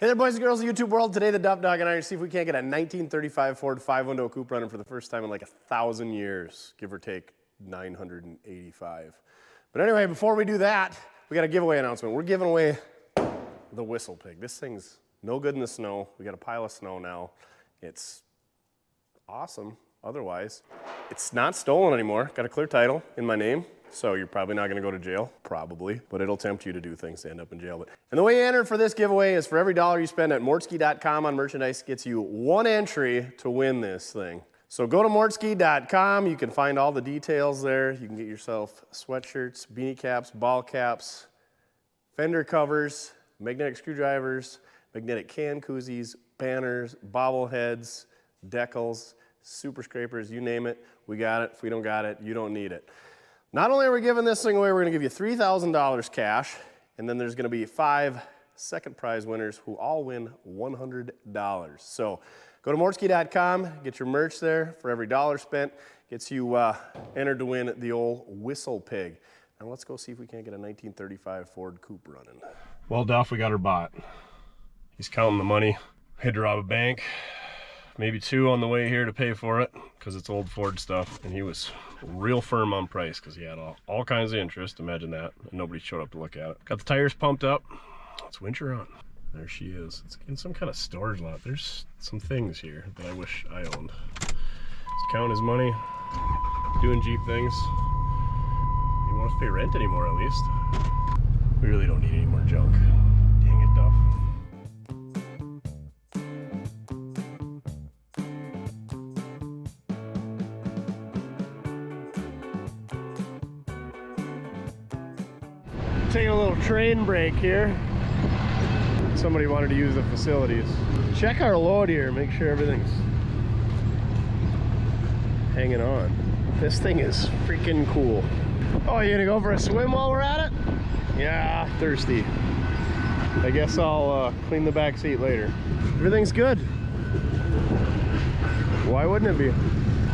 Hey there, boys and girls of YouTube world. Today, the Duff Dog and I are to see if we can't get a 1935 Ford 5-window coupe running for the first time in like 1,000 years, give or take 985. But anyway, before we do that, we got a giveaway announcement. We're giving away the Whistle Pig. This thing's no good in the snow. We got a pile of snow now. It's awesome otherwise. It's not stolen anymore. Got a clear title in my name. So you're probably not gonna go to jail, probably, but it'll tempt you to do things to end up in jail. And the way you enter for this giveaway is for every $1 you spend at mortske.com on merchandise gets you 1 entry to win this thing. So go to mortske.com, you can find all the details there. You can get yourself sweatshirts, beanie caps, ball caps, fender covers, magnetic screwdrivers, magnetic can koozies, banners, bobbleheads, decals, super scrapers, you name it, we got it. If we don't got it, you don't need it. Not only are we giving this thing away, we're gonna give you $3,000 cash, and then there's gonna be 5 second prize winners who all win $100. So go to mortske.com, get your merch there. For every $1 spent, gets you entered to win the old Whistle Pig. Now let's go see if we can't get a 1935 Ford Coupe running. Well, Duff, we got her bought. He's counting the money. Had to rob a bank. Maybe 2 on the way here to pay for it because it's old Ford stuff, and he was real firm on price because he had all kinds of interest. Imagine that, and nobody showed up to look at it. Got the tires pumped up. Let's winch her on. There she is. It's in some kind of storage lot. There's some things here that I wish I owned. He's counting his money, doing Jeep things. He won't have to pay rent anymore, at least. We really don't need any more junk. Dang it, Duff. Taking a little train break here. Somebody wanted to use the facilities. Check our load here, make sure everything's hanging on. This thing is freaking cool. Oh, you gonna go for a swim while we're at it? Yeah, thirsty. I guess I'll clean the back seat later. Everything's good. Why wouldn't it be?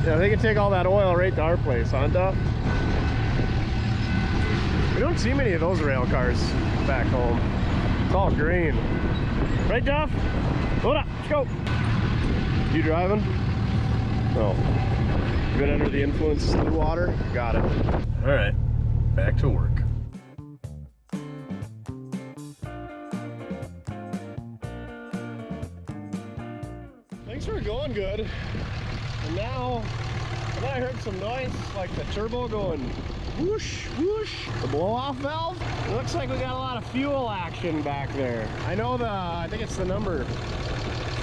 Yeah, they can take all that oil right to our place, huh, Duff? We don't see many of those rail cars back home. It's all green. Right, Duff? Load up, let's go. You driving? No. You been under the influence of the water? Got it. All right, back to work. Things were going good. And now, I heard some noise like the turbo going whoosh, whoosh. The blow-off valve. It looks like we got a lot of fuel action back there. I know I think it's the number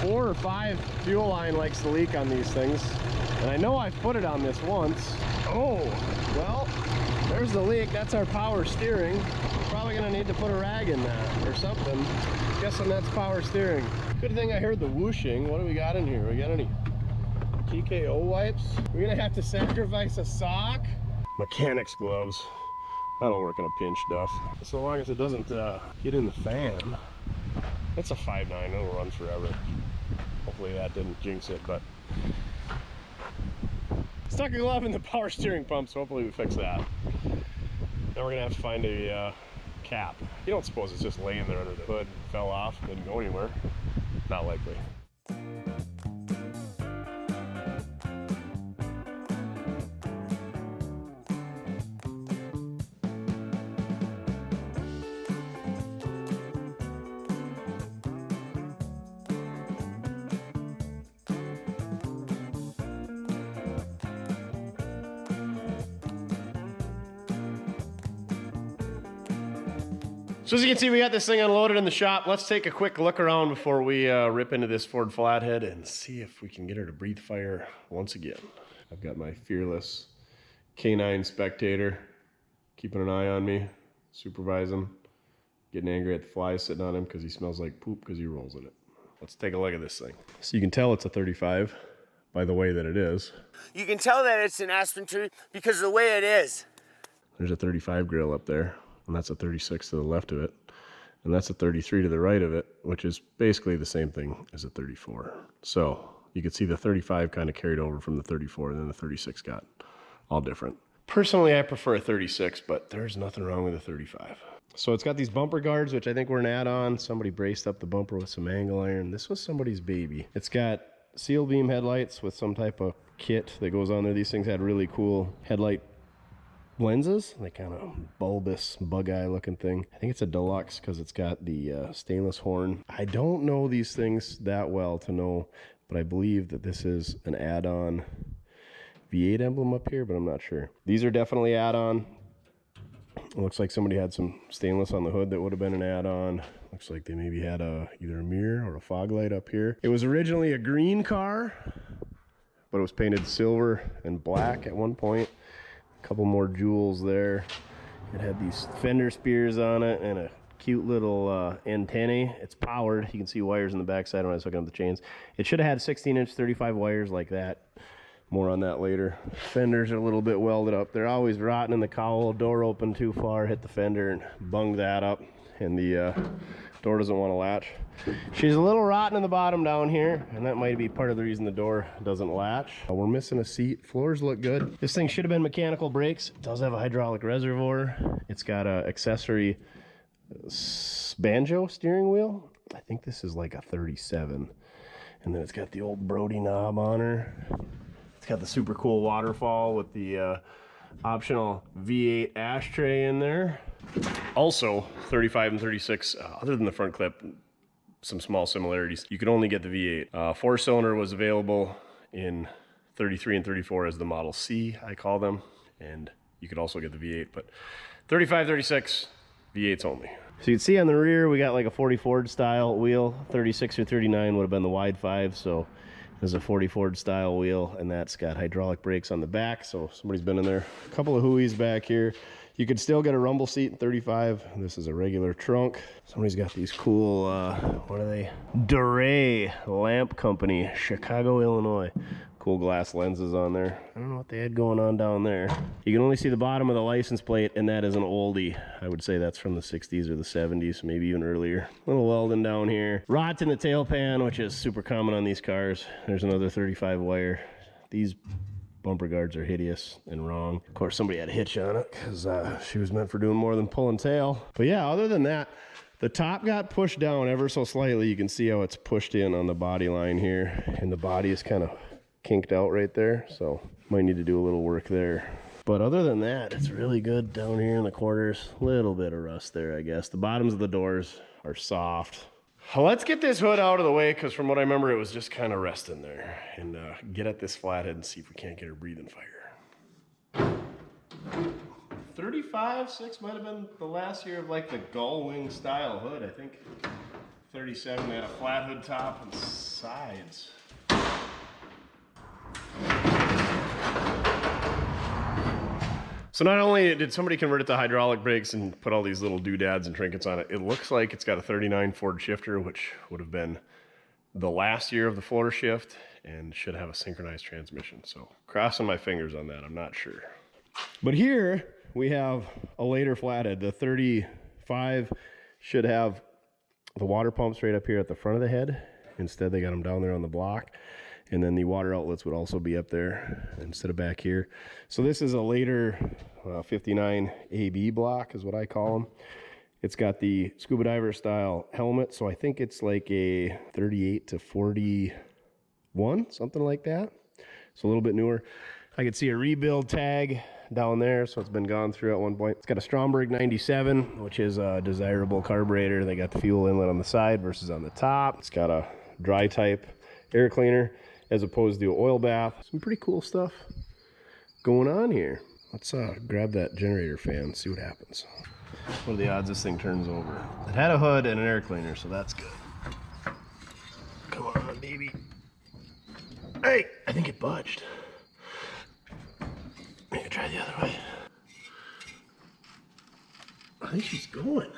4 or 5 fuel line likes to leak on these things. And I know I've put it on this once. Oh, well, there's the leak. That's our power steering. Probably gonna need to put a rag in that or something. Guessing that's power steering. Good thing I heard the whooshing. What do we got in here? We got any TKO wipes? We're gonna have to sacrifice a sock. Mechanic's gloves. That'll work in a pinch, Duff. So long as it doesn't get in the fan. It's a 5.9, it'll run forever. Hopefully that didn't jinx it, but stuck a glove in the power steering pump, so hopefully we fix that. Now we're gonna have to find a cap. You don't suppose it's just laying there under the hood, fell off, didn't go anywhere? Not likely. So as you can see, we got this thing unloaded in the shop. Let's take a quick look around before we rip into this Ford Flathead and see if we can get her to breathe fire once again. I've got my fearless K9 spectator keeping an eye on me, supervising, getting angry at the flies sitting on him because he smells like poop because he rolls in it. Let's take a look at this thing. So you can tell it's a 35 by the way that it is. You can tell that it's an aspen tree because of the way it is. There's a 35 grill up there. And that's a 36 to the left of it. And that's a 33 to the right of it, which is basically the same thing as a 34. So you could see the 35 kind of carried over from the 34, and then the 36 got all different. Personally, I prefer a 36, but there's nothing wrong with a 35. So it's got these bumper guards, which I think were an add-on. Somebody braced up the bumper with some angle iron. This was somebody's baby. It's got seal beam headlights with some type of kit that goes on there. These things had really cool headlight lenses, like kind of bulbous bug eye looking thing. I think it's a deluxe because it's got the stainless horn. I don't know these things that well to know, but I believe that this is an add-on V8 emblem up here, but I'm not sure. These are definitely add-on. It looks like somebody had some stainless on the hood that would have been an add-on. Looks like they maybe had either a mirror or a fog light up here. It was originally a green car, but it was painted silver and black at one point. A couple more jewels there. It had these fender spears on it and a cute little antennae. It's powered. You can see wires in the backside when I was hooking up the chains. It should have had 16-inch 35 wires like that. More on that later. Fenders are a little bit welded up. They're always rotten in the cowl. Door open too far, hit the fender and bunged that up. And the door doesn't want to latch. She's a little rotten in the bottom down here, and that might be part of the reason the door doesn't latch. We're missing a seat. Floors look good. This thing should have been mechanical brakes. It does have a hydraulic reservoir. It's got a accessory banjo steering wheel. I think this is like a 37. And then it's got the old Brody knob on her. It's got the super cool waterfall with the optional V8 ashtray in there. Also, 35 and 36, other than the front clip, some small similarities. You could only get the V8. 4-cylinder was available in 33 and 34 as the Model C, I call them. And you could also get the V8, but 35, 36, V8s only. So you can see on the rear, we got like a 40 Ford style wheel. 36 or 39 would have been the wide 5, so there's a 40 Ford style wheel, and that's got hydraulic brakes on the back, so somebody's been in there. A couple of hooies back here. You could still get a rumble seat in 35. This is a regular trunk. Somebody's got these cool, what are they? Duray Lamp Company, Chicago, Illinois. Cool glass lenses on there. I don't know what they had going on down there. You can only see the bottom of the license plate, and that is an oldie. I would say that's from the 60s or the 70s, maybe even earlier. Little welding down here. Rot in the tail pan, which is super common on these cars. There's another 35 wire. These bumper guards are hideous and wrong. Of course, somebody had a hitch on it because she was meant for doing more than pulling tail. But yeah, other than that, the top got pushed down ever so slightly. You can see how it's pushed in on the body line here, and the body is kind of kinked out right there, so might need to do a little work there. But other than that, it's really good down here in the corners. Little bit of rust there, I guess. The bottoms of the doors are soft. Well, let's get this hood out of the way, because from what I remember, it was just kind of resting there, and get at this Flathead and see if we can't get her breathing fire. 35.6 might have been the last year of like the gull wing style hood. I think 37 had a flat hood top and sides. So not only did somebody convert it to hydraulic brakes and put all these little doodads and trinkets on it, it looks like it's got a 39 Ford shifter, which would have been the last year of the floor shift and should have a synchronized transmission. So crossing my fingers on that, I'm not sure. But here we have a later Flathead. The 35 should have the water pumps right up here at the front of the head. Instead, they got them down there on the block. And then the water outlets would also be up there instead of back here. So this is a later 59 AB block is what I call them. It's got the scuba diver style helmet. So I think it's like a 38 to 41, something like that. So a little bit newer. I could see a rebuild tag down there. So it's been gone through at one point. It's got a Stromberg 97, which is a desirable carburetor. They got the fuel inlet on the side versus on the top. It's got a dry type air cleaner as opposed to an oil bath. Some pretty cool stuff going on here. Let's grab that generator fan, see what happens. What are the odds this thing turns over? It had a hood and an air cleaner, so that's good. Come on, baby. Hey, I think it budged. Maybe try the other way. I think she's going.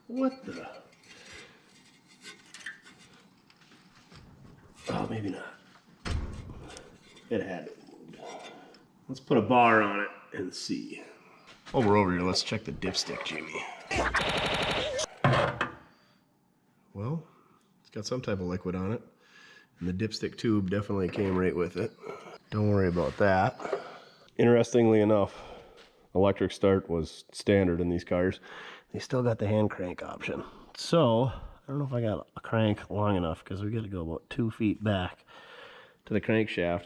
What the? Oh, maybe not. It had it moved. Let's put a bar on it and see. While we're over here, let's check the dipstick, Jimmy. Well, it's got some type of liquid on it. And the dipstick tube definitely came right with it. Don't worry about that. Interestingly enough, electric start was standard in these cars. they still got the hand crank option. So I don't know if I got a crank long enough because we got to go about 2 feet back to the crankshaft.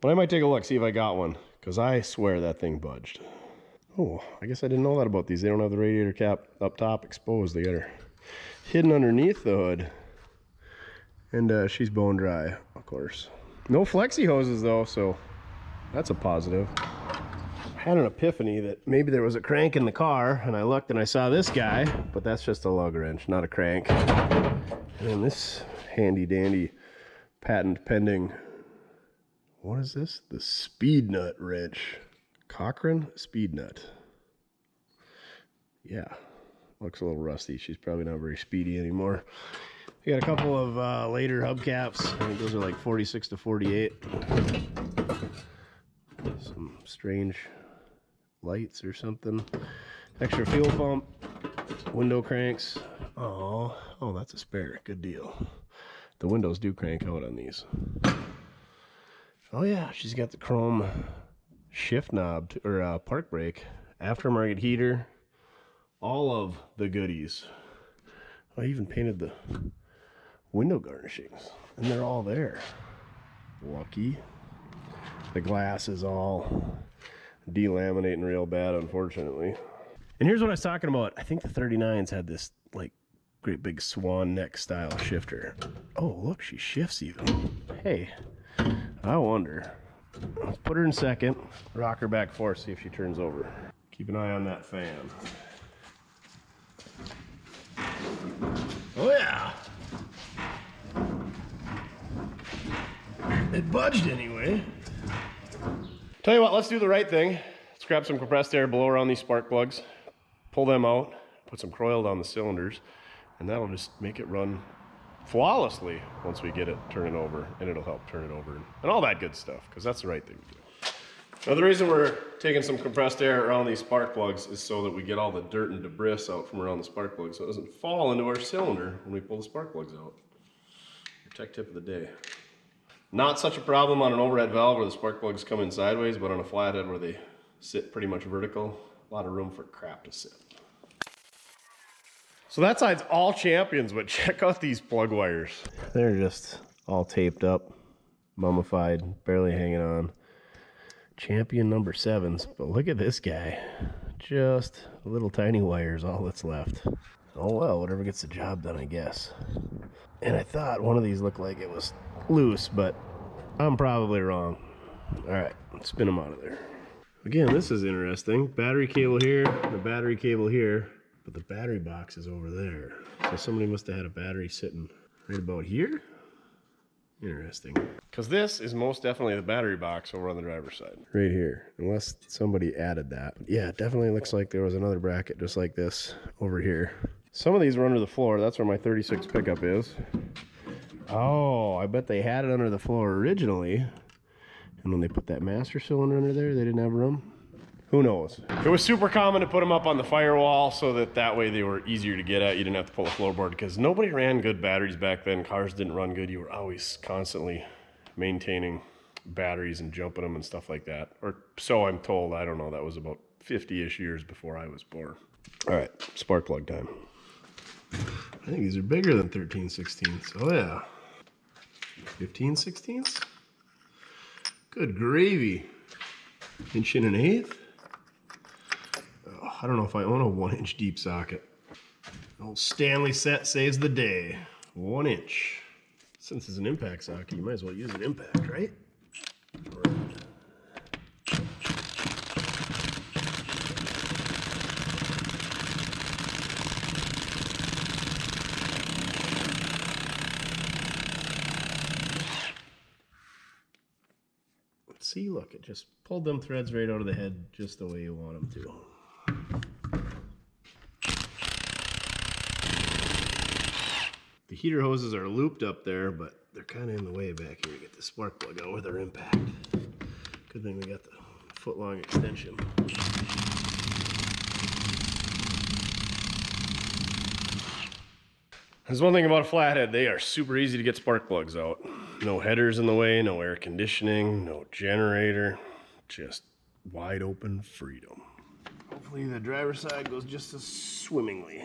But I might take a look, see if I got one, because I swear that thing budged. Oh, I guess I didn't know that about these. They don't have the radiator cap up top exposed. They got her hidden underneath the hood. And she's bone dry, of course. No flexi hoses though, so that's a positive. I had an epiphany that maybe there was a crank in the car, and I looked and I saw this guy, but that's just a lug wrench, not a crank. And this handy dandy patent pending, what is this? The speed nut wrench. Cochrane speed nut. Yeah, looks a little rusty. She's probably not very speedy anymore. We got a couple of later hubcaps. I think those are like 46 to 48. Some strange lights or something. Extra fuel pump. Window cranks. Oh, that's a spare. Good deal. The windows do crank out on these. Oh yeah, she's got the chrome shift knob or park brake, aftermarket heater, all of the goodies. I even painted the window garnishings, and they're all there. Lucky. The glass is all delaminating real bad, unfortunately. And here's what I was talking about. I think the 39s had this like great big swan neck style shifter. Oh, look, she shifts even. Hey, I wonder. Let's put her in second, rock her back forth, see if she turns over. Keep an eye on that fan. Oh yeah. It budged anyway. Tell you what, let's do the right thing. Let's grab some compressed air, blow around these spark plugs, pull them out, put some coil down the cylinders, and that'll just make it run flawlessly once we get it turning over, and it'll help turn it over and all that good stuff, because that's the right thing to do. Now the reason we're taking some compressed air around these spark plugs is so that we get all the dirt and debris out from around the spark plugs so it doesn't fall into our cylinder when we pull the spark plugs out. Your tech tip of the day. Not such a problem on an overhead valve where the spark plugs come in sideways, but on a flathead where they sit pretty much vertical, a lot of room for crap to sit. So that side's all champions, but check out these plug wires. They're just all taped up, mummified, barely hanging on. Champion number 7s, but look at this guy. Just little tiny wires, all that's left. Oh well, whatever gets the job done, I guess. And I thought one of these looked like it was loose, but I'm probably wrong. All right, let's spin them out of there. Again, this is interesting. Battery cable here, the battery cable here, but the battery box is over there. So somebody must have had a battery sitting right about here. Interesting. Because this is most definitely the battery box over on the driver's side. Right here, unless somebody added that. Yeah, it definitely looks like there was another bracket just like this over here. Some of these were under the floor. That's where my 36 pickup is. Oh, I bet they had it under the floor originally. And when they put that master cylinder under there, they didn't have room. Who knows? It was super common to put them up on the firewall so that way they were easier to get at. You didn't have to pull a floorboard because nobody ran good batteries back then. Cars didn't run good. You were always constantly maintaining batteries and jumping them and stuff like that. Or so I'm told. I don't know. That was about 50-ish years before I was born. All right, spark plug time. I think these are bigger than 13/16. Oh yeah. 15/16? Good gravy. 1.1 inch. Oh, I don't know if I own a 1-inch deep socket. Old Stanley set saves the day. 1 inch. Since it's an impact socket, you might as well use an impact, right? See, look, it just pulled them threads right out of the head just the way you want them to. The heater hoses are looped up there, but they're kind of in the way back here to get the spark plug out with their impact. Good thing we got the foot-long extension. There's one thing about a flathead, they are super easy to get spark plugs out. No headers in the way, no air conditioning, no generator, just wide open freedom. Hopefully the driver's side goes just as swimmingly.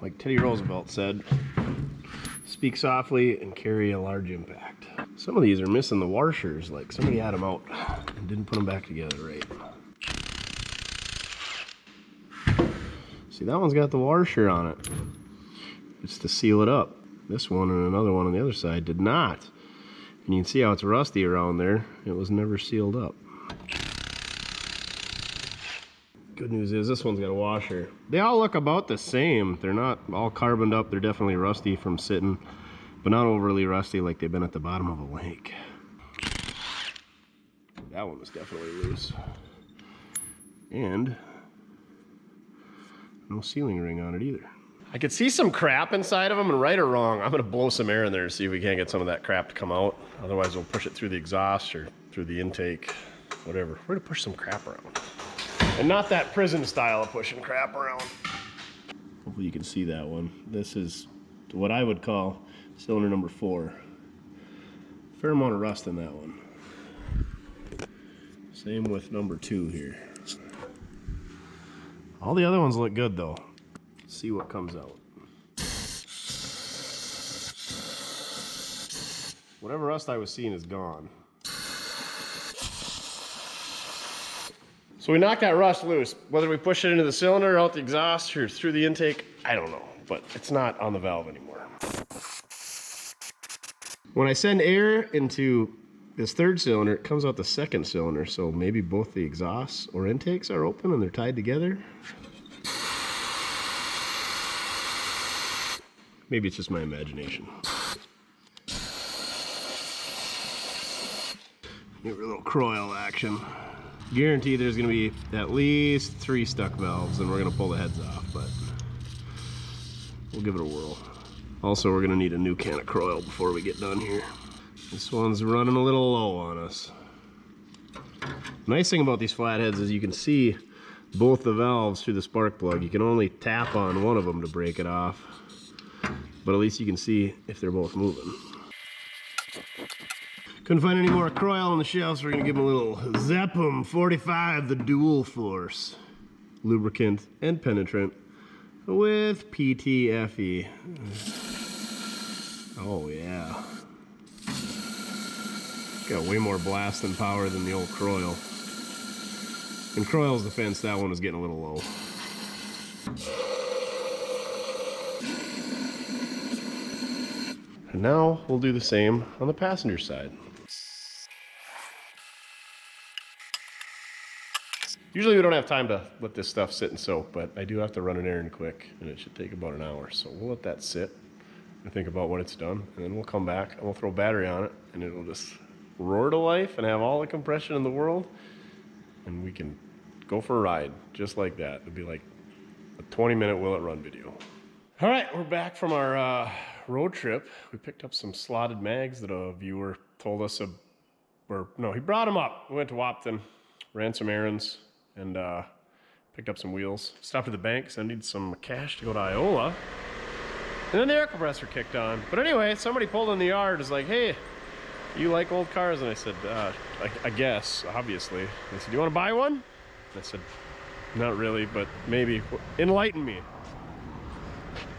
Like Teddy Roosevelt said, speak softly and carry a large impact. Some of these are missing the washers, like somebody had them out and didn't put them back together right. See, that one's got the washer on it. It's to seal it up. This one and another one on the other side did not. And you can see how it's rusty around there. It was never sealed up. Good news is this one's got a washer. They all look about the same. They're not all carboned up. They're definitely rusty from sitting, but not overly rusty like they've been at the bottom of a lake. That one was definitely loose. And no sealing ring on it either. I could see some crap inside of them, and right or wrong, I'm gonna blow some air in there to see if we can't get some of that crap to come out. Otherwise we'll push it through the exhaust or through the intake, whatever. We're gonna push some crap around. And not that prison style of pushing crap around. Hopefully you can see that one. This is what I would call cylinder number 4. Fair amount of rust in that one. Same with number 2 here. All the other ones look good though. Let's see what comes out. Whatever rust I was seeing is gone. So we knocked that rust loose. Whether we push it into the cylinder, out the exhaust, or through the intake, I don't know. But it's not on the valve anymore. When I send air into this 3rd cylinder, it comes out the 2nd cylinder. So maybe both the exhausts or intakes are open and they're tied together. Maybe it's just my imagination. Give her a little coil action. Guarantee there's going to be at least 3 stuck valves, and we're going to pull the heads off, but we'll give it a whirl. Also, we're going to need a new can of coil before we get done here. This one's running a little low on us. Nice thing about these flatheads is you can see both the valves through the spark plug. You can only tap on one of them to break it off, but at least you can see if they're both moving. Couldn't find any more coil on the shelf, so we're gonna give them a little Zeppum 45, the dual force. Lubricant and penetrant with PTFE. Oh yeah. Got way more blast and power than the old coil. In coil's defense, that one was getting a little low. And now we'll do the same on the passenger side. Usually we don't have time to let this stuff sit and soak, but I do have to run an errand quick, and it should take about an hour. So we'll let that sit and think about what it's done, and then we'll come back and we'll throw a battery on it, and it'll just roar to life and have all the compression in the world, and we can go for a ride just like that. It'll be like a 20-minute will it run video. All right, we're back from our road trip. We picked up some slotted mags that a viewer told us, he brought them up. We went to Wapton, ran some errands, and picked up some wheels. Stopped at the bank because I needed some cash to go to Iola. And then the air compressor kicked on. But anyway, somebody pulled in the yard, was like, hey, you like old cars? And I said, I guess, obviously. And they said, do you want to buy one? And I said, not really, but maybe. Enlighten me.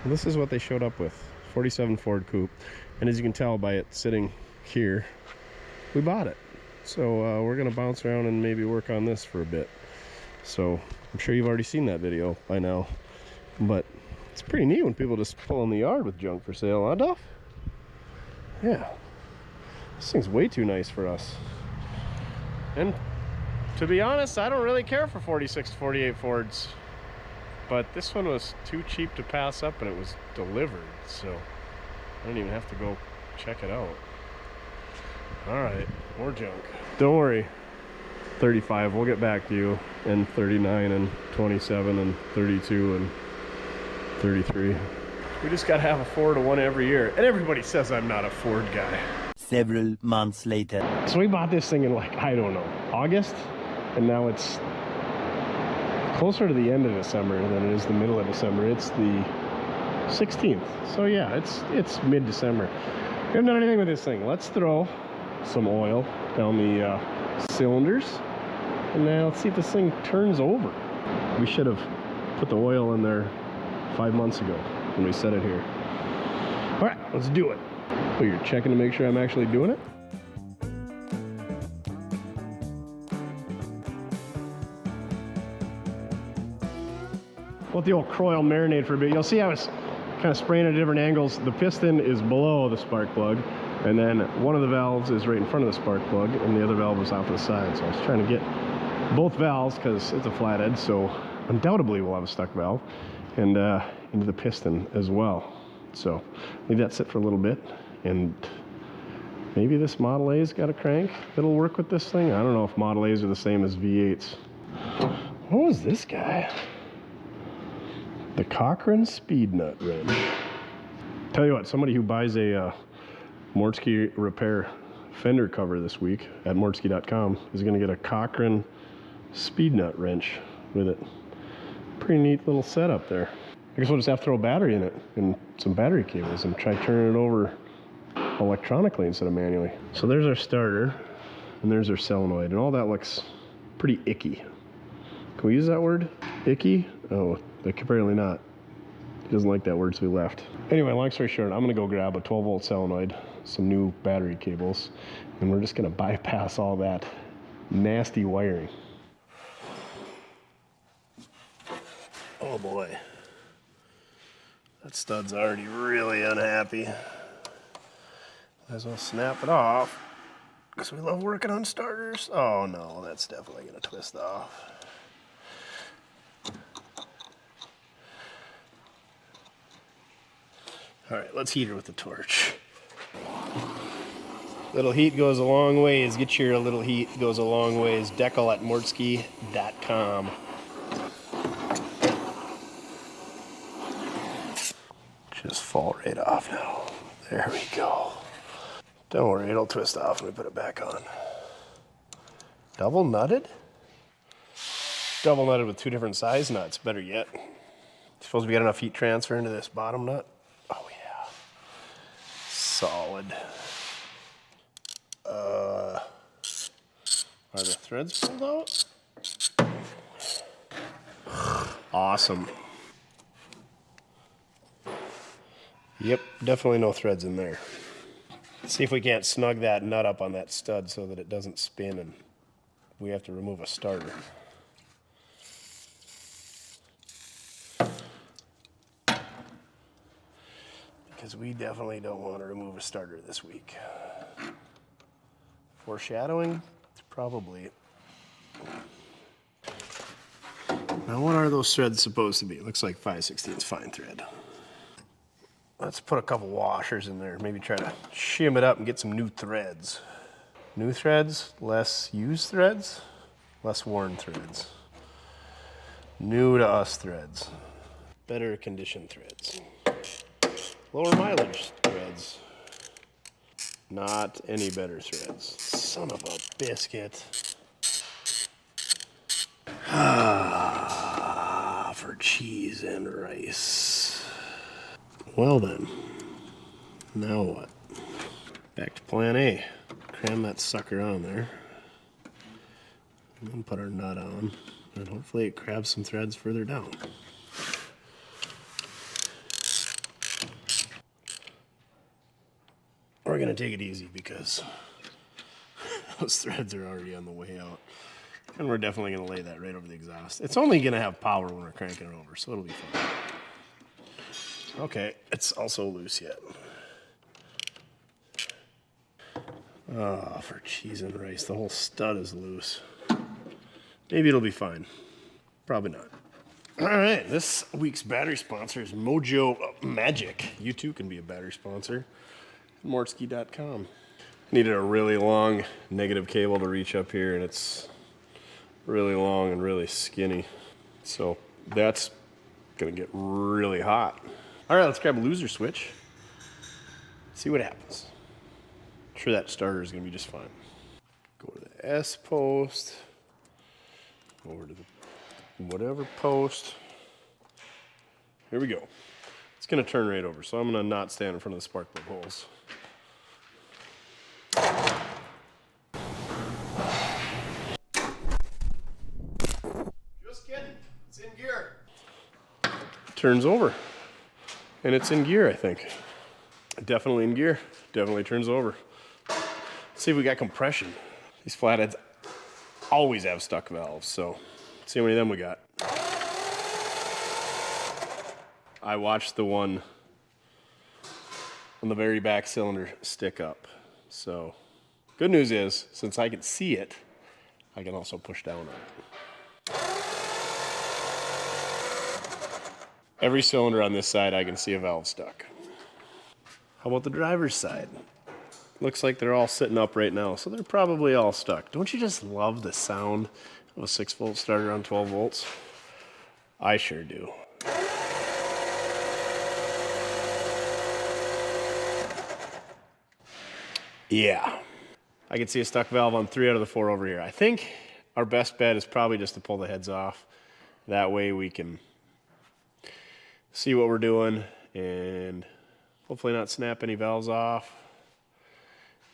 And this is what they showed up with. 47 Ford Coupe. And as you can tell by it sitting here, we bought it. So we're gonna bounce around and maybe work on this for a bit. So I'm sure you've already seen that video by now, but it's pretty neat when people just pull in the yard with junk for sale, huh, Duff? Yeah, this thing's way too nice for us. And to be honest, I don't really care for 46 to 48 Fords, but this one was too cheap to pass up, and it was delivered, so I don't even have to go check it out. All right, more junk. Don't worry, 35, we'll get back to you, and 39, and 27, and 32, and 33. We just gotta have a Ford of one every year, and everybody says I'm not a Ford guy. Several months later. So we bought this thing in, like, I don't know, August, and now it's closer to the end of December than it is the middle of December. It's the 16th, so yeah, it's mid-December. We haven't done anything with this thing. Let's throw some oil down the cylinders. And now let's see if this thing turns over. We should have put the oil in there 5 months ago when we set it here. All right, let's do it. Oh, you're checking to make sure I'm actually doing it? Let the old coil marinate for a bit. You'll see I was kind of spraying at different angles. The piston is below the spark plug, and then one of the valves is right in front of the spark plug, and the other valve is off to the side. So I was trying to get both valves, because it's a flathead, so undoubtedly we'll have a stuck valve, and into the piston as well. So leave that sit for a little bit, and maybe this Model A's got a crank that'll work with this thing. I don't know if Model A's are the same as V8s. What was this guy? The Cochrane speed nut wrench. Tell you what, somebody who buys a Mortske fender cover this week at mortskerepair is going to get a Cochrane speed nut wrench with it. Pretty neat little setup there. I guess we'll just have to throw a battery in it and some battery cables and try turning it over electronically instead of manually. So there's our starter, and there's our solenoid, and all that looks pretty icky. Can we use that word? Icky? Oh, apparently not. He doesn't like that word, so we left. Anyway, long story short, I'm gonna go grab a 12-volt solenoid, some new battery cables, and we're just gonna bypass all that nasty wiring. Oh boy. That stud's already really unhappy. Might as well snap it off, because we love working on starters. Oh no, that's definitely gonna twist off. All right, let's heat her with the torch. Little heat goes a long ways. Get your little heat goes a long ways. Decal at mortskerepair.com. Just fall right off now. There we go. Don't worry, it'll twist off when we put it back on. Double nutted? Double nutted with 2 different size nuts, better yet. Suppose we got enough heat transfer into this bottom nut? Oh yeah. Solid. Are the threads pulled out? Awesome. Yep, definitely no threads in there. See if we can't snug that nut up on that stud so that it doesn't spin and we have to remove a starter. Because we definitely don't want to remove a starter this week. Foreshadowing? Probably. Now what are those threads supposed to be? It looks like 5/16 fine thread. Let's put a couple washers in there. Maybe try to shim it up and get some new threads. New threads, less used threads, less worn threads. New to us threads. Better condition threads. Lower mileage threads. Not any better threads. Son of a biscuit. Ah, for cheese and rice. Well then, now what? Back to plan A. Cram that sucker on there. And then put our nut on. And hopefully it grabs some threads further down. We're gonna take it easy because those threads are already on the way out. And we're definitely gonna lay that right over the exhaust. It's only gonna have power when we're cranking it over, so it'll be fine. Okay, it's also loose yet. Oh, for cheese and rice, the whole stud is loose. Maybe it'll be fine. Probably not. All right, this week's battery sponsor is Mojo Magic. You too can be a battery sponsor. Mortske.com. Needed a really long negative cable to reach up here, and it's really long and really skinny. So that's gonna get really hot. All right, let's grab a loser switch. See what happens. I'm sure that starter is gonna be just fine. Go to the S post, over to the whatever post. Here we go. It's gonna turn right over, so I'm gonna not stand in front of the spark plug holes. turns over. And it's in gear, I think. Definitely in gear. Definitely turns over. Let's see if we got compression. These flatheads always have stuck valves, so let's see how many of them we got. I watched the one on the very back cylinder stick up. So good news is, since I can see it, I can also push down on it. Every cylinder on this side, I can see a valve stuck. How about the driver's side? Looks like they're all sitting up right now, so they're probably all stuck. Don't you just love the sound of a 6-volt starter on 12 volts? I sure do. Yeah, I can see a stuck valve on 3 out of the 4 over here. I think our best bet is probably just to pull the heads off. That way we can see what we're doing and hopefully not snap any valves off.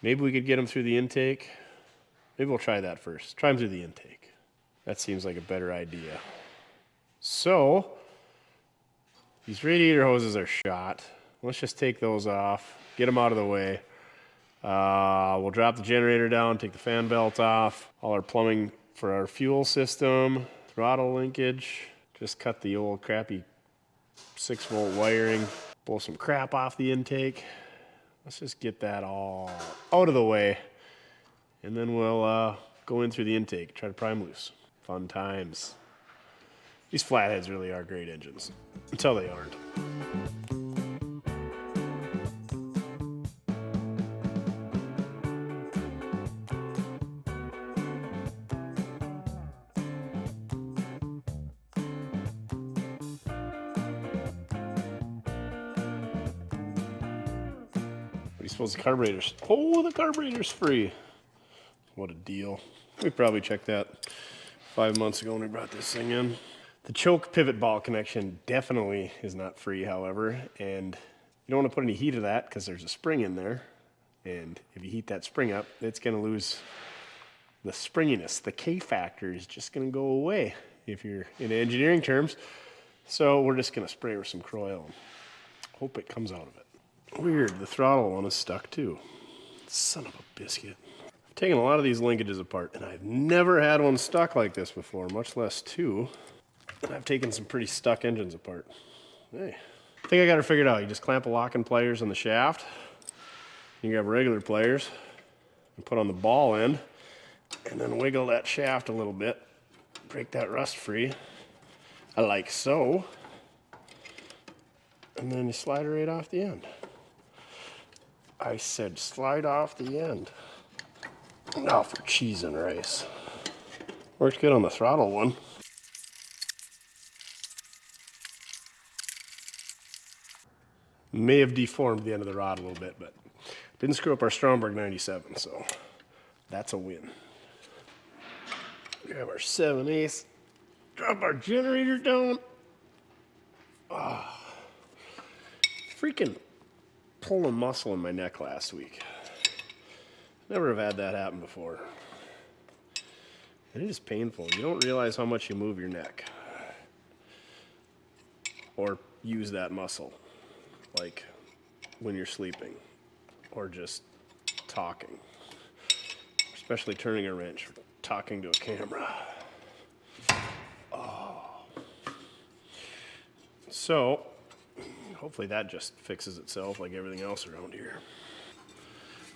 Maybe we could get them through the intake. Maybe we'll try that first. Try them through the intake. That seems like a better idea. So, these radiator hoses are shot. Let's just take those off, get them out of the way. We'll drop the generator down, take the fan belt off, all our plumbing for our fuel system, throttle linkage, just cut the old crappy 6-volt wiring, blow some crap off the intake. Let's just get that all out of the way, and then we'll go in through the intake, try to prime loose. Fun times. These flatheads really are great engines, until they aren't. What do you suppose the carburetor's? Oh, the carburetor's free. What a deal. We probably checked that 5 months ago when we brought this thing in. The choke pivot ball connection definitely is not free, however, and you don't want to put any heat to that because there's a spring in there. And if you heat that spring up, it's going to lose the springiness. The K factor is just going to go away if you're in engineering terms. So we're just going to spray with some coil and hope it comes out of it. Weird, the throttle one is stuck too. Son of a biscuit. I've taken a lot of these linkages apart, and I've never had one stuck like this before, much less 2. And I've taken some pretty stuck engines apart. Hey, I think I got it figured out. You just clamp a locking pliers on the shaft. You grab regular pliers and put on the ball end, and then wiggle that shaft a little bit. Break that rust free, like so. And then you slide it right off the end. I said slide off the end. Now for cheese and rice. Works good on the throttle one. May have deformed the end of the rod a little bit, but didn't screw up our Stromberg 97, so that's a win. Grab our 7/8, drop our generator down. Freaking pulled a muscle in my neck last week. Never have had that happen before. And it is painful. You don't realize how much you move your neck or use that muscle, like when you're sleeping or just talking, especially turning a wrench or talking to a camera. So hopefully that just fixes itself like everything else around here.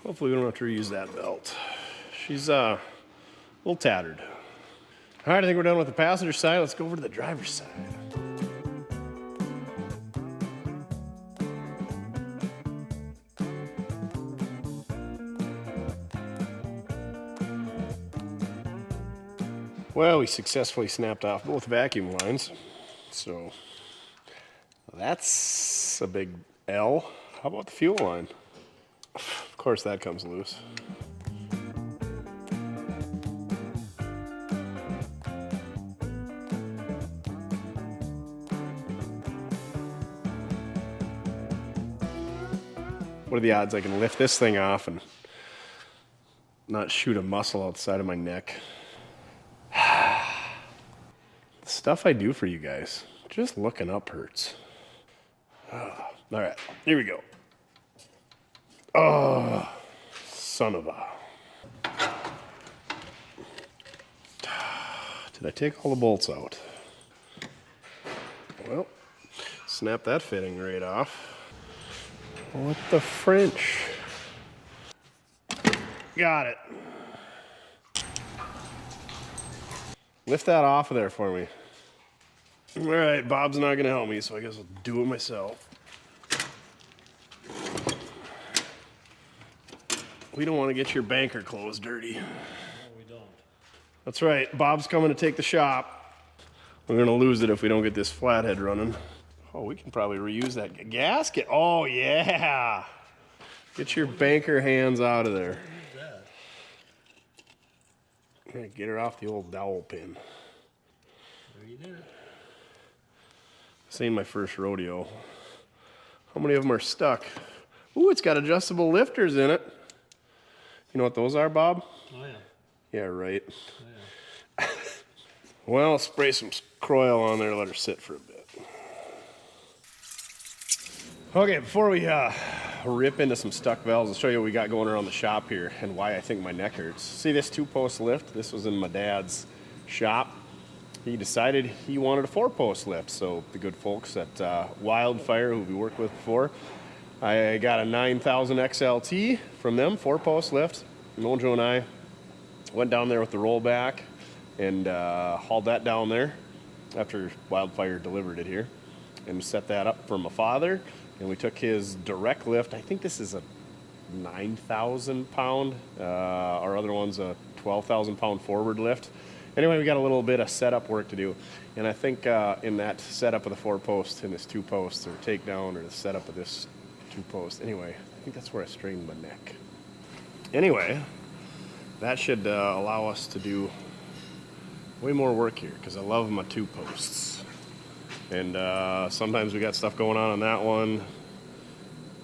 Hopefully we don't have to reuse that belt. She's a little tattered. All right, I think we're done with the passenger side. Let's go over to the driver's side. Well, we successfully snapped off both vacuum lines, so that's a big L. How about the fuel line? Of course that comes loose. What are the odds I can lift this thing off and not shoot a muscle outside of my neck? The stuff I do for you guys. Just looking up hurts. All right, here we go. Oh, son of a. Did I take all the bolts out? Well, snap that fitting right off. What the French? Got it. Lift that off of there for me. All right, Bob's not gonna help me, so I guess I'll do it myself. We don't want to get your banker clothes dirty. No, we don't. That's right, Bob's coming to take the shop. We're gonna lose it if we don't get this flathead running. Oh, we can probably reuse that gasket. Oh yeah! Get your banker hands out of there. Get her off the old dowel pin. There you did it. This ain't my first rodeo. How many of them are stuck? Ooh, it's got adjustable lifters in it. You know what those are, Bob? Oh, yeah. Yeah, right. Oh, yeah. Well, I'll spray some coil on there, let her sit for a bit. Okay, before we rip into some stuck valves, I'll show you what we got going around the shop here and why I think my neck hurts. See this 2-post lift? This was in my dad's shop. He decided he wanted a 4-post lift, so the good folks at Wildfire, who we worked with before, I got a 9000 XLT from them, 4-post lift. Mojo and I went down there with the rollback and hauled that down there after Wildfire delivered it here and set that up for my father. And we took his direct lift. I think this is a 9,000 pound. Our other one's a 12,000 pound forward lift. Anyway, we got a little bit of setup work to do. And I think in that setup of the 4-post and this 2-post or takedown or the setup of this 2-post. Anyway, I think that's where I strained my neck. Anyway, that should allow us to do way more work here because I love my 2-posts. And sometimes we got stuff going on that one.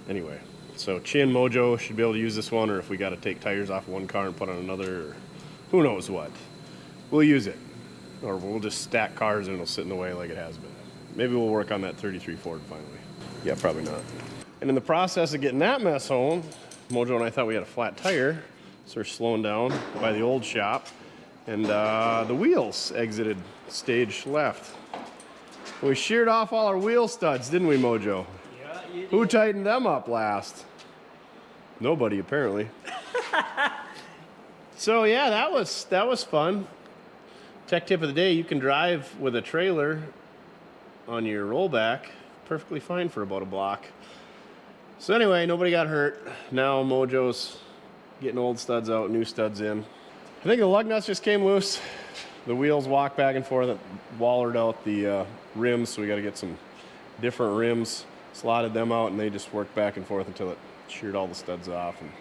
Anyway, so Chin Mojo should be able to use this one, or if we got to take tires off one car and put on another, or who knows what. We'll use it. Or we'll just stack cars and it'll sit in the way like it has been. Maybe we'll work on that 33 Ford finally. Yeah, probably not. And in the process of getting that mess home, Mojo and I thought we had a flat tire, so we're slowing down by the old shop, and the wheels exited stage left. We sheared off all our wheel studs, didn't we, Mojo? Yeah, you did. Who tightened them up last? Nobody, apparently. So yeah, that was fun. Tech tip of the day, you can drive with a trailer on your rollback perfectly fine for about a block. So anyway, nobody got hurt. Now Mojo's getting old studs out, new studs in. I think the lug nuts just came loose. The wheels walked back and forth, it wallered out the rims, so we got to get some different rims, slotted them out, and they just worked back and forth until it sheared all the studs off. And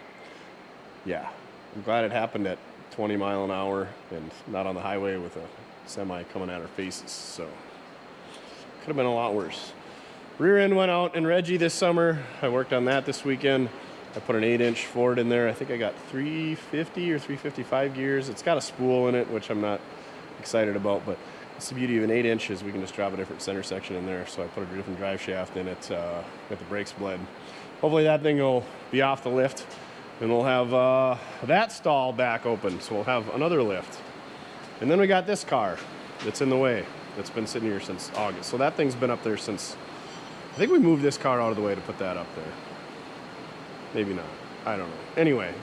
yeah, I'm glad it happened at 20 mile an hour and not on the highway with a semi coming at our faces, so could have been a lot worse. Rear end went out in Reggie this summer. I worked on that this weekend. I put an 8-inch Ford in there. I think I got 350 or 355 gears. It's got a spool in it, which I'm not excited about, but it's the beauty of an 8-inch is we can just drop a different center section in there. So I put a different drive shaft in it, got the brakes bled. Hopefully that thing will be off the lift and we'll have that stall back open. So we'll have another lift. And then we got this car that's in the way, that's been sitting here since August. So that thing's been up there since, I think we moved this car out of the way to put that up there. Maybe not, I don't know. Anyway,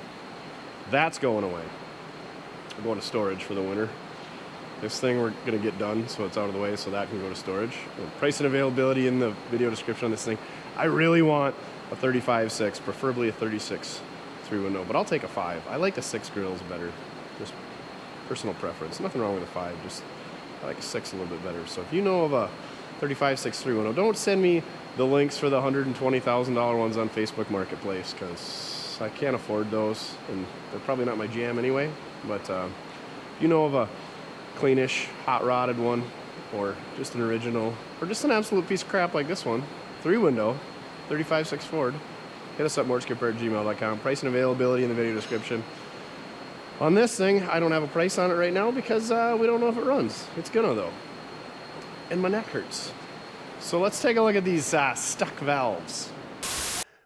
that's going away. We're going to storage for the winter. This thing we're gonna get done, so it's out of the way, so that can go to storage. And price and availability in the video description on this thing. I really want a 35.6, preferably a 36 3-window, but I'll take a 5. I like the 6 grills better, just personal preference. Nothing wrong with a 5, just I like a 6 a little bit better. So if you know of a 35.6 3-window, don't send me the links for the $120,000 ones on Facebook Marketplace, because I can't afford those, and they're probably not my jam anyway. But if you know of a cleanish, hot rodded one, or just an original, or just an absolute piece of crap like this one, 3-window, 35.6 Ford, hit us up, mortskerepair@gmail.com. Price and availability in the video description. On this thing, I don't have a price on it right now because we don't know if it runs. It's gonna though. And my neck hurts. So let's take a look at these stuck valves.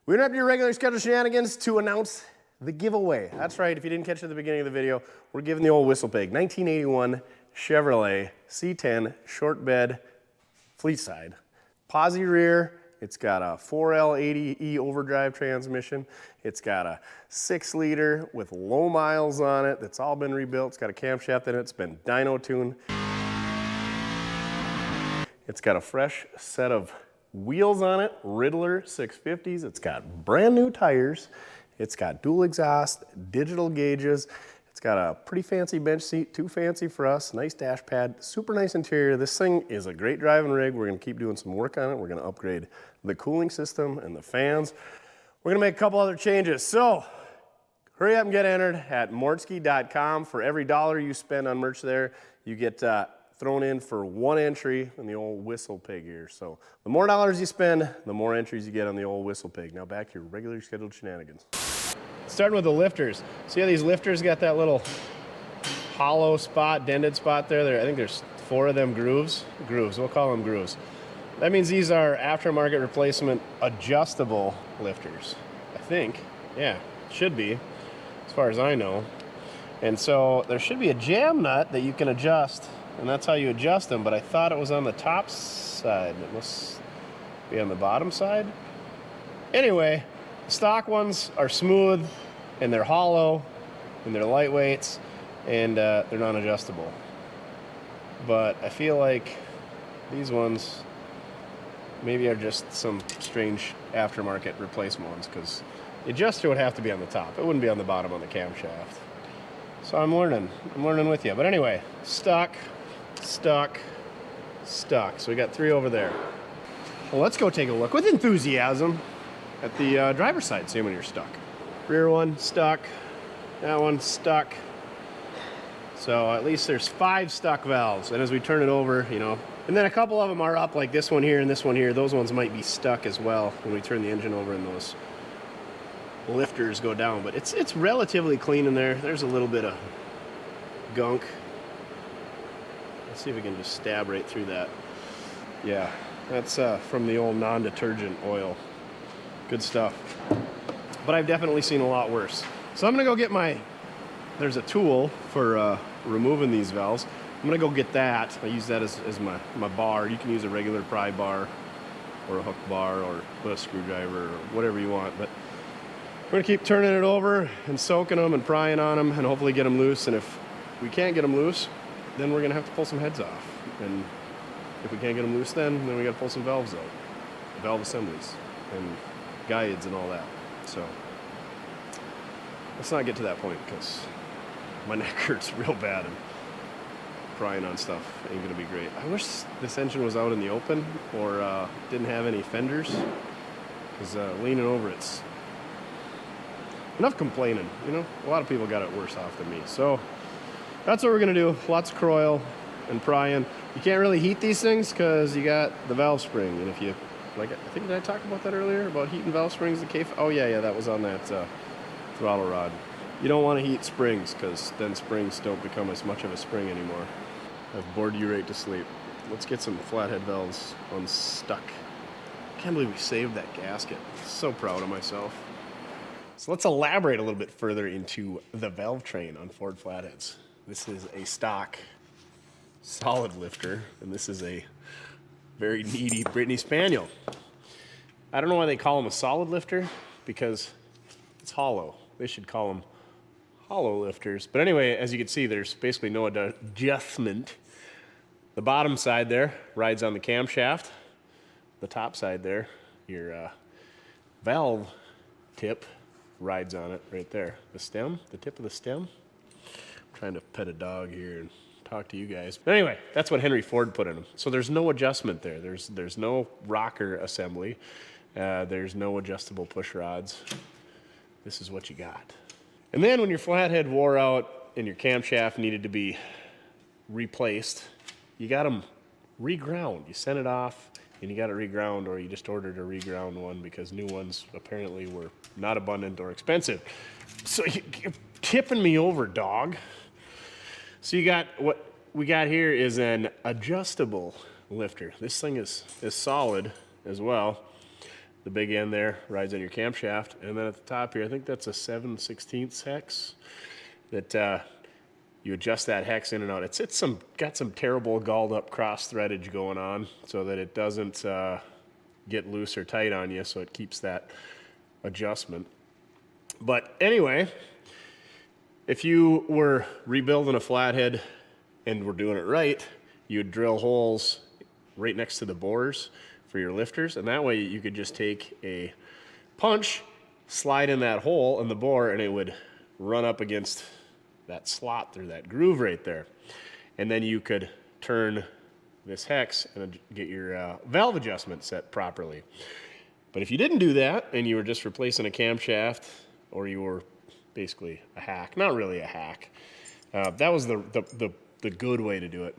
We interrupt your regular scheduled shenanigans to announce the giveaway. That's right, if you didn't catch it at the beginning of the video, we're giving the old whistle pig, 1981 Chevrolet C10 short bed fleet side. Posi rear, it's got a 4L80E overdrive transmission. It's got a 6-liter with low miles on it that's all been rebuilt. It's got a camshaft in it, it's been dyno tuned. It's got a fresh set of wheels on it, Riddler 650s. It's got brand new tires. It's got dual exhaust, digital gauges. It's got a pretty fancy bench seat, too fancy for us. Nice dash pad, super nice interior. This thing is a great driving rig. We're gonna keep doing some work on it. We're gonna upgrade the cooling system and the fans. We're gonna make a couple other changes. So hurry up and get entered at mortske.com. For every $1 you spend on merch there, you get thrown in for 1 entry in the old whistle pig here. So the more dollars you spend, the more entries you get on the old whistle pig. Now back to your regularly scheduled shenanigans. Starting with the lifters. See how these lifters got that little hollow spot, dented spot there? I think there's 4 of them grooves. We'll call them grooves. That means these are aftermarket replacement adjustable lifters. I think, yeah, should be, as far as I know. And so there should be a jam nut that you can adjust, and that's how you adjust them, but I thought it was on the top side. It must be on the bottom side. Anyway, stock ones are smooth, and they're hollow, and they're lightweights, and they're non-adjustable. But I feel like these ones maybe are just some strange aftermarket replacement ones, because the adjuster would have to be on the top. It wouldn't be on the bottom on the camshaft. So I'm learning with you. But anyway, stuck. So we got 3 over there. Well, let's go take a look with enthusiasm at the driver's side, see when you're stuck. Rear one, stuck. That one, stuck. So at least there's 5 stuck valves. And as we turn it over, you know, and then a couple of them are up, like this one here and this one here. Those ones might be stuck as well when we turn the engine over and those lifters go down. But it's relatively clean in there. There's a little bit of gunk. Let's see if we can just stab right through that. Yeah, that's from the old non-detergent oil. Good stuff. But I've definitely seen a lot worse. So I'm gonna go get there's a tool for removing these valves. I'm gonna go get that. I use that as my bar. You can use a regular pry bar or a hook bar or a screwdriver or whatever you want. But we're gonna keep turning it over and soaking them and prying on them and hopefully get them loose. And if we can't get them loose, then we're gonna have to pull some heads off. And if we can't get them loose then we gotta pull some valves out. Valve assemblies and guides and all that. So let's not get to that point because my neck hurts real bad and prying on stuff ain't gonna be great. I wish this engine was out in the open or didn't have any fenders, because leaning over it's enough complaining, you know? A lot of people got it worse off than me. So that's what we're gonna do. Lots of coil and prying. You can't really heat these things because you got the valve spring, and if you, like, I think, did I talk about that earlier about heating valve springs? Oh yeah, that was on that throttle rod. You don't want to heat springs because then springs don't become as much of a spring anymore. I've bored you right to sleep. Let's get some flathead valves unstuck. I can't believe we saved that gasket. So proud of myself. So let's elaborate a little bit further into the valve train on Ford Flatheads. This is a stock solid lifter, and this is a very needy Brittany Spaniel. I don't know why they call them a solid lifter, because it's hollow. They should call them hollow lifters. But anyway, as you can see, there's basically no adjustment. The bottom side there rides on the camshaft. The top side there, your valve tip rides on it right there. The stem, the tip of the stem. I'm trying to pet a dog here and talk to you guys. But anyway, that's what Henry Ford put in them. So there's no adjustment there. There's no rocker assembly. There's no adjustable push rods. This is what you got. And then when your flathead wore out and your camshaft needed to be replaced, you got them reground. You sent it off and you got it reground, or you just ordered a reground one because new ones apparently were not abundant or expensive. So you're tipping me over, dog. So you got, what we got here is an adjustable lifter. This thing is solid as well. The big end there rides on your camshaft, and then at the top here, I think that's a 7/16 hex that you adjust that hex in and out. It's got some terrible galled up cross threadage going on so that it doesn't get loose or tight on you, so it keeps that adjustment. But anyway, if you were rebuilding a flathead and were doing it right, you'd drill holes right next to the bores for your lifters, and that way you could just take a punch, slide in that hole in the bore, and it would run up against that slot through that groove right there. And then you could turn this hex and get your valve adjustment set properly. But if you didn't do that and you were just replacing a camshaft, or you were basically a hack, not really a hack, that was the good way to do it.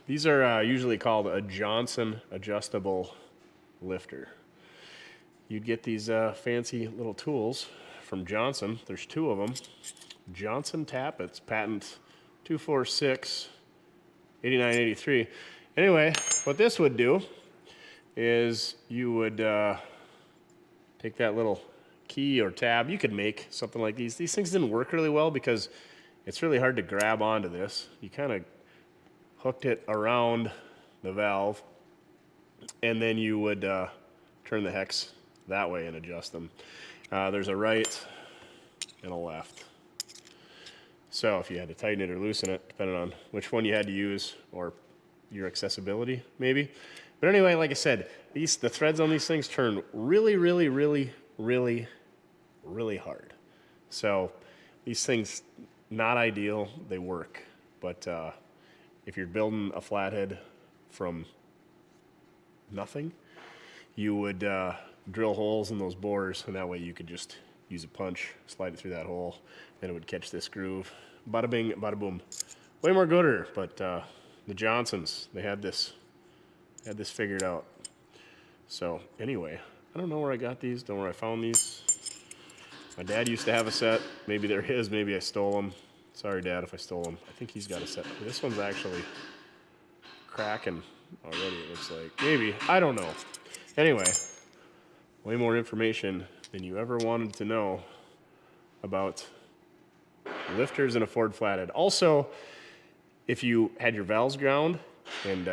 These are usually called a Johnson adjustable lifter. You'd get these fancy little tools from Johnson. There's two of them. Johnson Tappets, patent 246-8983. Anyway, what this would do is you would take that little key or tab. You could make something like these. These things didn't work really well because it's really hard to grab onto this. You kind of hooked it around the valve, and then you would turn the hex that way and adjust them. There's a right and a left. So if you had to tighten it or loosen it, depending on which one you had to use or your accessibility, maybe. But anyway, like I said, the threads on these things turn really, really, really, really, really hard. So these things, not ideal, they work. But if you're building a flathead from nothing, you would drill holes in those bores, and that way you could just use a punch, slide it through that hole, and it would catch this groove. Bada bing, bada boom. Way more gooder, but the Johnsons, they had this figured out. So anyway, I don't know where I got these, don't know where I found these. My dad used to have a set. Maybe they're his, maybe I stole them. Sorry, Dad, if I stole them. I think he's got a set. This one's actually cracking already, it looks like. Maybe, I don't know. Anyway, way more information than you ever wanted to know about lifters in a Ford Flathead. Also, if you had your valves ground and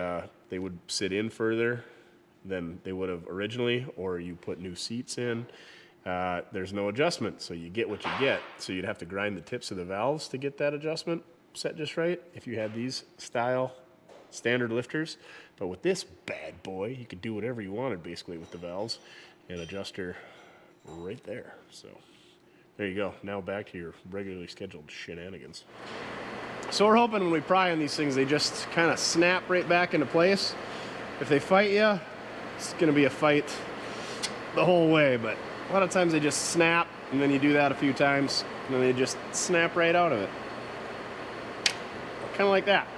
they would sit in further than they would have originally, or you put new seats in, there's no adjustment, so you get what you get. So you'd have to grind the tips of the valves to get that adjustment set just right if you had these style standard lifters. But with this bad boy, you could do whatever you wanted basically with the valves and adjuster right there. So there you go. Now back to your regularly scheduled shenanigans. So we're hoping when we pry on these things, they just kind of snap right back into place. If they fight you, it's going to be a fight the whole way, but a lot of times they just snap, and then you do that a few times, and then they just snap right out of it. Kind of like that.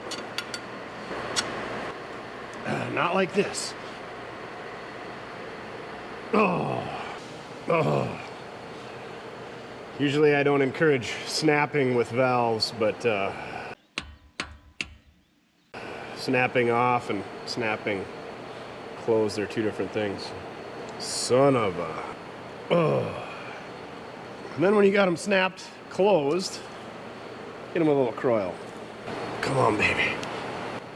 Not like this. Oh. Usually I don't encourage snapping with valves, but snapping off and snapping closed, they're two different things. Son of a... And then when you got them snapped closed, get them with a little coil. Come on, baby.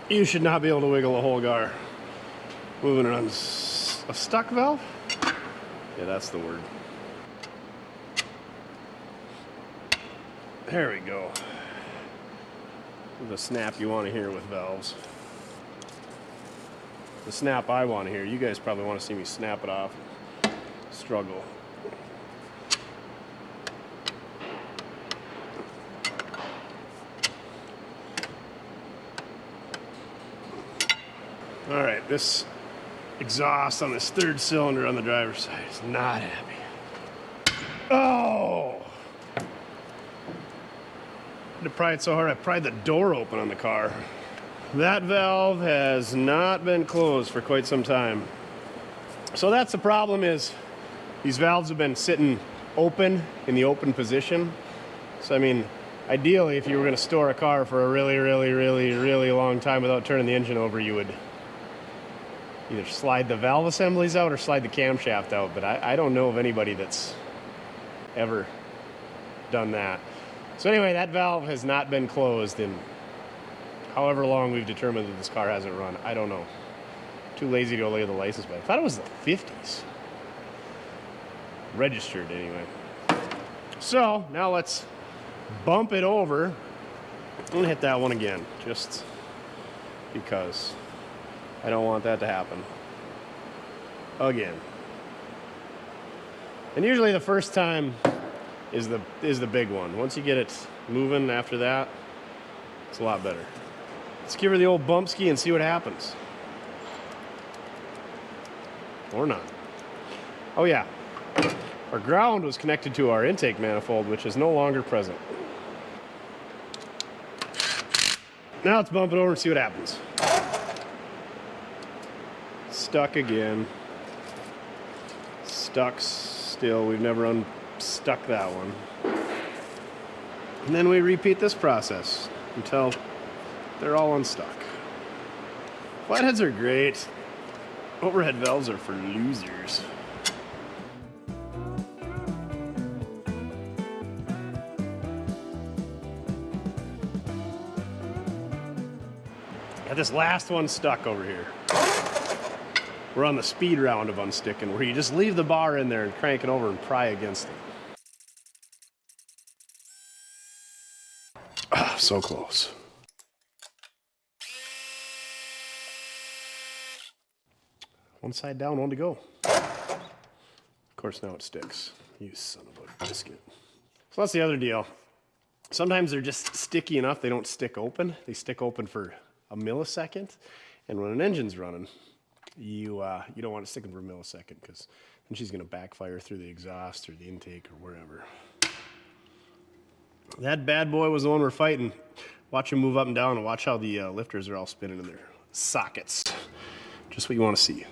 You should not be able to wiggle a whole gar. Moving it on a stuck valve? Yeah, that's the word. There we go. The snap you want to hear with valves. The snap I want to hear. You guys probably want to see me snap it off. Struggle. All right, this exhaust on this third cylinder on the driver's side is not happy. Oh! I had to pry it so hard I pried the door open on the car. That valve has not been closed for quite some time. So that's the problem, is these valves have been sitting open in the open position. So I mean, ideally, if you were going to store a car for a really, really, really, really long time without turning the engine over, you would either slide the valve assemblies out or slide the camshaft out, but I don't know of anybody that's ever done that. So anyway, that valve has not been closed in however long we've determined that this car hasn't run. I don't know. Too lazy to go look at the license plate. I thought it was the 50s. Registered anyway. So now let's bump it over. I'm gonna hit that one again, just because I don't want that to happen again. And usually the first time is the big one. Once you get it moving after that, it's a lot better. Let's give her the old bump ski and see what happens. Or not. Oh yeah, our ground was connected to our intake manifold, which is no longer present. Now let's bump it over and see what happens. Stuck again. Stuck still. We've never unstuck that one. And then we repeat this process until they're all unstuck. Flatheads are great. Overhead valves are for losers. Got this last one stuck over here. We're on the speed round of unsticking, where you just leave the bar in there and crank it over and pry against it. Ah, so close. One side down, one to go. Of course, now it sticks. You son of a biscuit. So that's the other deal. Sometimes they're just sticky enough they don't stick open. They stick open for a millisecond. And when an engine's running, you don't want it sticking for a millisecond, because then she's going to backfire through the exhaust or the intake or wherever. That bad boy was the one we're fighting. Watch him move up and down, and watch how the lifters are all spinning in their sockets. Just what you want to see.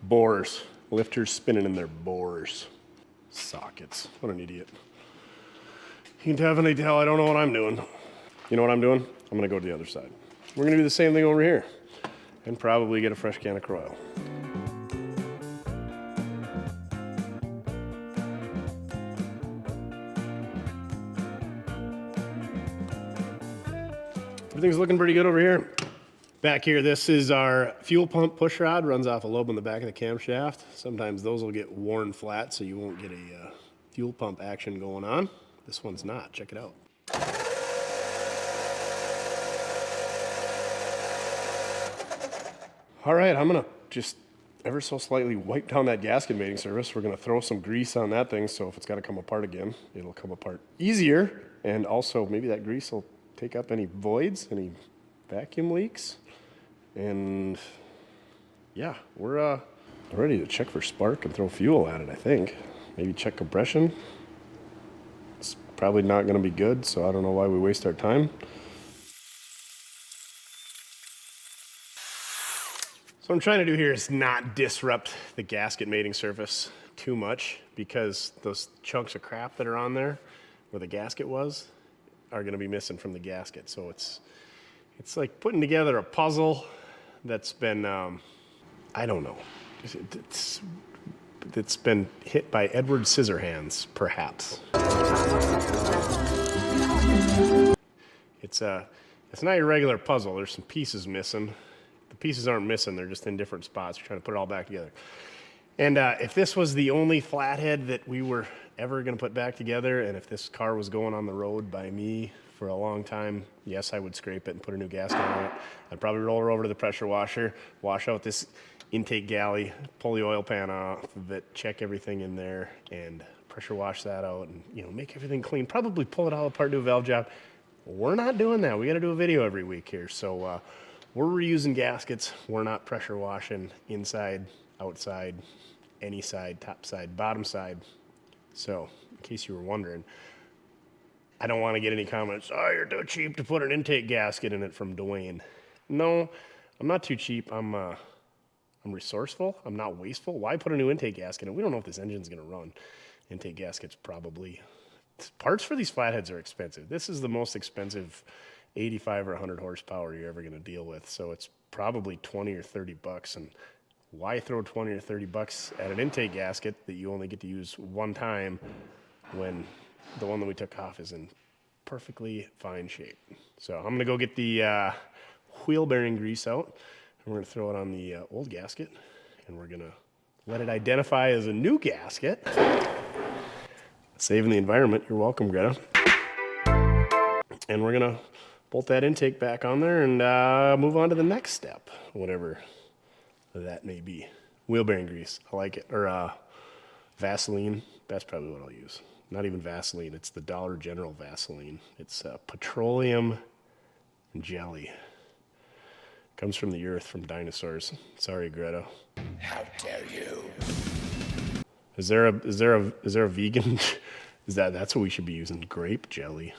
Bores. Lifters spinning in their bores. Sockets. What an idiot. You can definitely tell I don't know what I'm doing. You know what I'm doing? I'm going to go to the other side. We're going to do the same thing over here. And probably get a fresh can of coil. Everything's looking pretty good over here. Back here, this is our fuel pump push rod, runs off a lobe on the back of the camshaft. Sometimes those will get worn flat, so you won't get a fuel pump action going on. This one's not. Check it out. All right, I'm gonna just ever so slightly wipe down that gasket mating surface. We're gonna throw some grease on that thing, so if it's gotta come apart again, it'll come apart easier. And also, maybe that grease will take up any voids, any vacuum leaks. And yeah, we're ready to check for spark and throw fuel at it, I think. Maybe check compression. It's probably not gonna be good, so I don't know why we waste our time. So what I'm trying to do here is not disrupt the gasket mating surface too much, because those chunks of crap that are on there where the gasket was are gonna be missing from the gasket. So it's like putting together a puzzle that's been, I don't know, it's been hit by Edward Scissorhands, perhaps. It's not your regular puzzle. There's some pieces missing. The pieces aren't missing. They're just in different spots. You're trying to put it all back together. And if this was the only flathead that we were ever going to put back together, and if this car was going on the road by me for a long time, yes, I would scrape it and put a new gasket on it. I'd probably roll her over to the pressure washer, wash out this intake galley, pull the oil pan off of it, check everything in there, and pressure wash that out, and make everything clean. Probably pull it all apart, do a valve job. We're not doing that. We got to do a video every week here. So we're reusing gaskets. We're not pressure washing inside, outside, any side, top side, bottom side. So in case you were wondering, I don't want to get any comments, oh, you're too cheap to put an intake gasket in it from Dwayne. No, I'm not too cheap. I'm I'm resourceful. I'm not wasteful. Why put a new intake gasket in? We don't know if this engine's going to run. Intake gaskets probably. Parts for these flatheads are expensive. This is the most expensive 85 or 100 horsepower you're ever going to deal with. So it's probably 20 or 30 bucks. And why throw 20 or 30 bucks at an intake gasket that you only get to use one time when the one that we took off is in perfectly fine shape? So I'm going to go get the wheel bearing grease out. And we're going to throw it on the old gasket. And we're going to let it identify as a new gasket. Saving the environment. You're welcome, Greta. And we're going to bolt that intake back on there and move on to the next step, whatever that may be. Wheel bearing grease. I like it. Or Vaseline. That's probably what I'll use. Not even Vaseline. It's the Dollar General Vaseline. It's petroleum jelly. Comes from the earth, from dinosaurs. Sorry, Greta. How dare you? Is there a vegan? That's what we should be using? Grape jelly.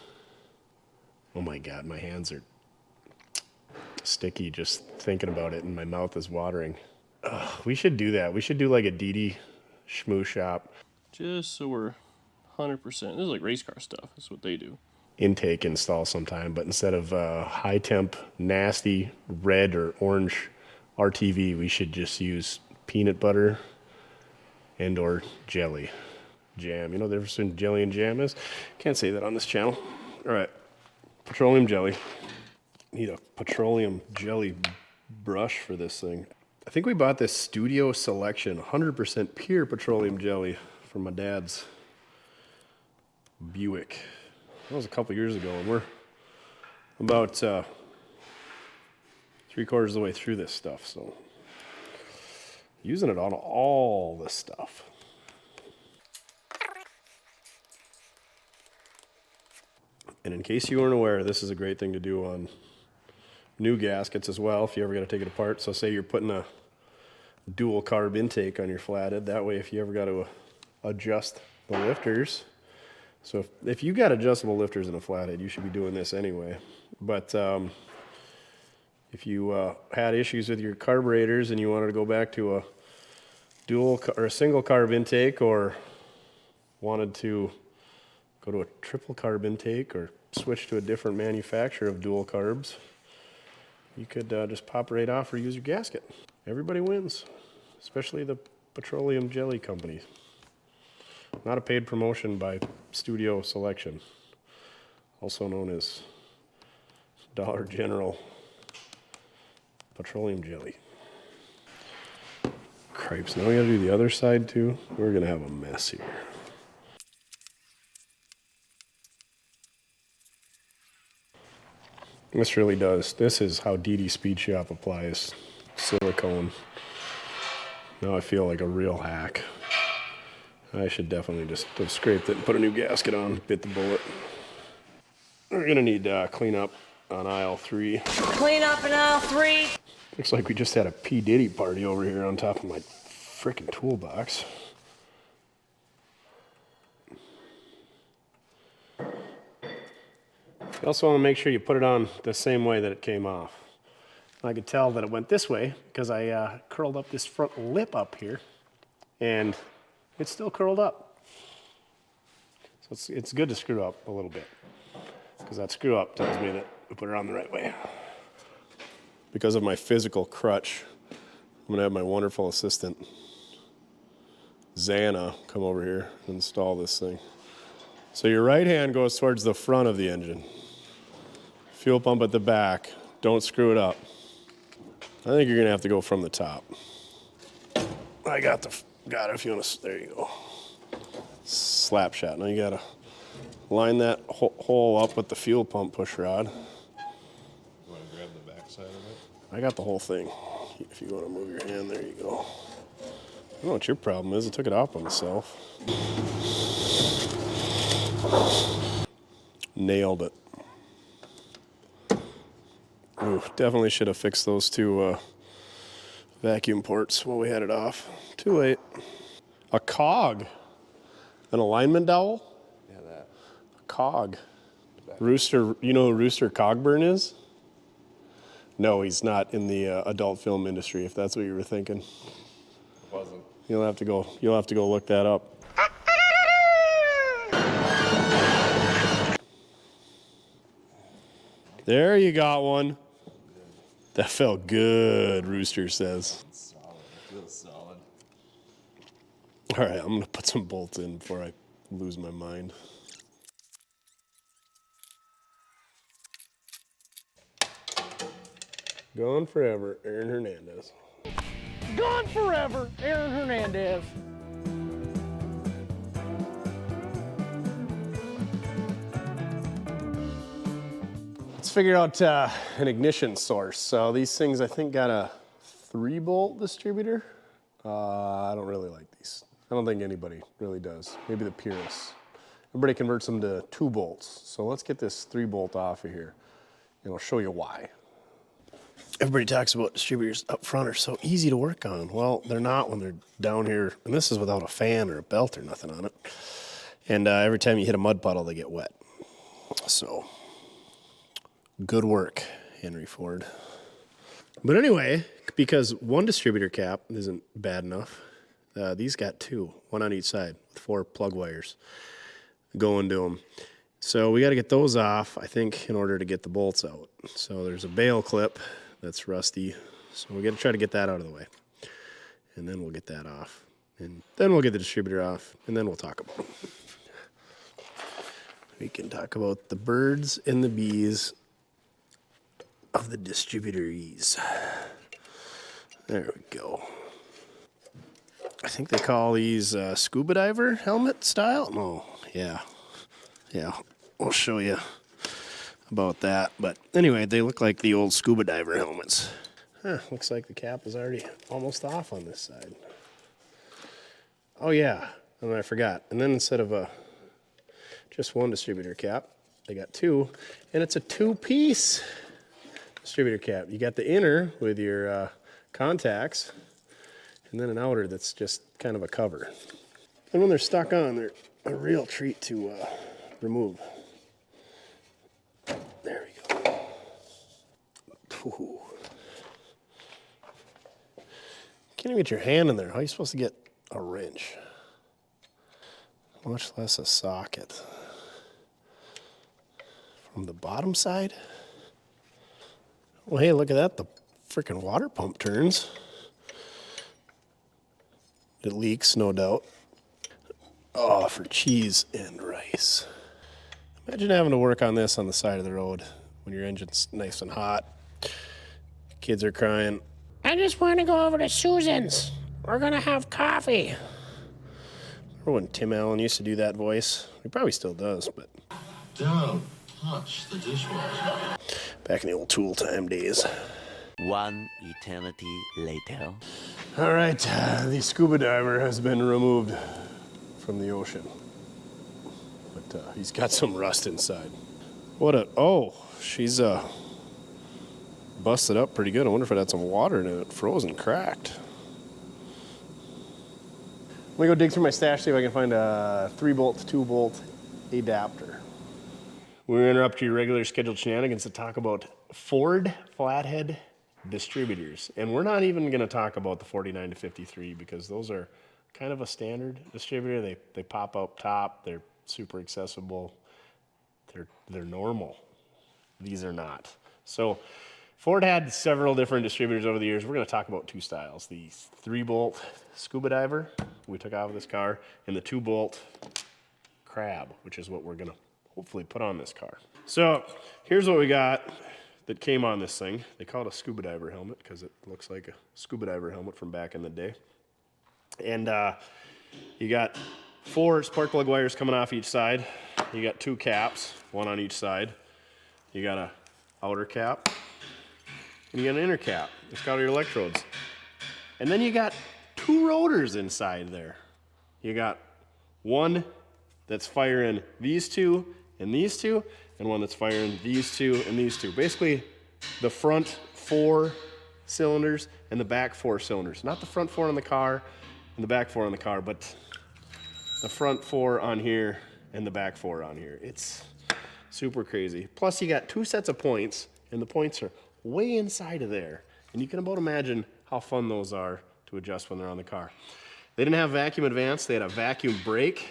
Oh my God, my hands are sticky just thinking about it, and my mouth is watering. Ugh, we should do that. We should do like a DD Schmoo Shop. Just so we're 100%. This is like race car stuff. That's what they do. Intake install sometime, but instead of high temp, nasty red or orange RTV, we should just use peanut butter and or jelly. Jam. You know the difference between jelly and jam is? Can't say that on this channel. All right. Petroleum jelly. Need a petroleum jelly brush for this thing. I think we bought this Studio Selection 100% pure petroleum jelly from my dad's Buick. That was a couple years ago, and we're about 3/4 of the way through this stuff, so using it on all this stuff. And in case you weren't aware, this is a great thing to do on new gaskets as well, if you ever got to take it apart. So say you're putting a dual carb intake on your flathead. That way, if you ever got to adjust the lifters. So if you got adjustable lifters in a flathead, you should be doing this anyway. But if you had issues with your carburetors and you wanted to go back to a dual or a single carb intake, or wanted to go to a triple carb intake or switch to a different manufacturer of dual carbs, you could just pop right off or use your gasket. Everybody wins, especially the petroleum jelly companies. Not a paid promotion by Studio Selection, also known as Dollar General Petroleum Jelly. Cripes, now we gotta do the other side too. We're gonna have a mess here. This really does. This is how DD Speed Shop applies silicone. Now I feel like a real hack. I should definitely just have scraped it and put a new gasket on, bit the bullet. We're gonna need clean up on aisle 3. Clean up in aisle 3. Looks like we just had a P. Diddy party over here on top of my frickin' toolbox. You also want to make sure you put it on the same way that it came off. I could tell that it went this way because I curled up this front lip up here, and it's still curled up. So it's good to screw up a little bit, because that screw up tells me that we put it on the right way. Because of my physical crutch, I'm going to have my wonderful assistant, Xana, come over here and install this thing. So your right hand goes towards the front of the engine. Fuel pump at the back. Don't screw it up. I think you're going to have to go from the top. I got it if you want to. There you go. Slap shot. Now you got to line that hole up with the fuel pump push rod. You want to grab the back side of it? I got the whole thing. If you want to move your hand, there you go. I don't know what your problem is. I took it off by myself. Nailed it. Ooh, definitely should have fixed those two vacuum ports while we had it off. Too late. A cog. An alignment dowel? Yeah, that. A cog. Rooster, you know who Rooster Cogburn is? No, he's not in the adult film industry, if that's what you were thinking. Wasn't. You'll have to go look that up. There you got one. That felt good, Rooster says. Solid. It feels solid. All right, I'm gonna put some bolts in before I lose my mind. Gone forever, Aaron Hernandez. Gone forever, Aaron Hernandez. Let's figure out an ignition source. So these things, I think, got a 3-bolt distributor. I don't really like these. I don't think anybody really does. Maybe the purists. Everybody converts them to 2 bolts. So let's get this 3-bolt off of here, and I'll show you why. Everybody talks about distributors up front are so easy to work on. Well, they're not when they're down here, and this is without a fan or a belt or nothing on it. And every time you hit a mud puddle, they get wet. So, good work, Henry Ford. But anyway, because one distributor cap isn't bad enough, these got 2, one on each side, with 4 plug wires going to them. So we got to get those off, I think, in order to get the bolts out. So there's a bail clip that's rusty, so we got to try to get that out of the way. And then we'll get that off. And then we'll get the distributor off, and then we'll talk about it. We can talk about the birds and the bees of the distributors. There we go. I think they call these scuba diver helmet style. No, yeah. We'll show you about that. But anyway, they look like the old scuba diver helmets. Looks like the cap is already almost off on this side. Oh yeah, and I forgot. And then instead of just one distributor cap, they got 2, and it's a 2-piece distributor cap. You got the inner with your contacts, and then an outer that's just kind of a cover. And when they're stuck on, they're a real treat to remove. There we go. Ooh. Can't even get your hand in there. How are you supposed to get a wrench? Much less a socket. From the bottom side? Well, hey, look at that. The freaking water pump turns. It leaks, no doubt. Oh, for cheese and rice. Imagine having to work on this on the side of the road when your engine's nice and hot. Kids are crying. I just want to go over to Susan's. We're going to have coffee. Remember when Tim Allen used to do that voice? He probably still does, but... Don't touch the dishwasher. Back in the old Tool Time days. One eternity later. All right, the scuba diver has been removed from the ocean. But he's got some rust inside. She's busted up pretty good. I wonder if it had some water in it. It froze and cracked. Let me go dig through my stash, see if I can find a 3-bolt, 2-bolt adapter. We're gonna interrupt your regular scheduled shenanigans to talk about Ford Flathead distributors. And we're not even gonna talk about the 49 to 53 because those are kind of a standard distributor. They pop up top, they're super accessible, they're normal. These are not. So Ford had several different distributors over the years. We're gonna talk about 2 styles. The 3-bolt scuba diver we took out of this car, and the 2-bolt crab, which is what we're gonna hopefully put on this car. So here's what we got that came on this thing. They call it a scuba diver helmet because it looks like a scuba diver helmet from back in the day. And you got 4 spark plug wires coming off each side. You got 2 caps, 1 on each side. You got a outer cap, and you got an inner cap. It's got all your electrodes. And then you got 2 rotors inside there. You got one that's firing these 2 and these 2, and one that's firing these 2 and these 2. Basically, the front 4 cylinders and the back 4 cylinders. Not the front 4 on the car and the back 4 on the car, but the front 4 on here and the back 4 on here. It's super crazy. Plus, you got 2 sets of points, and the points are way inside of there. And you can about imagine how fun those are to adjust when they're on the car. They didn't have vacuum advance, they had a vacuum brake.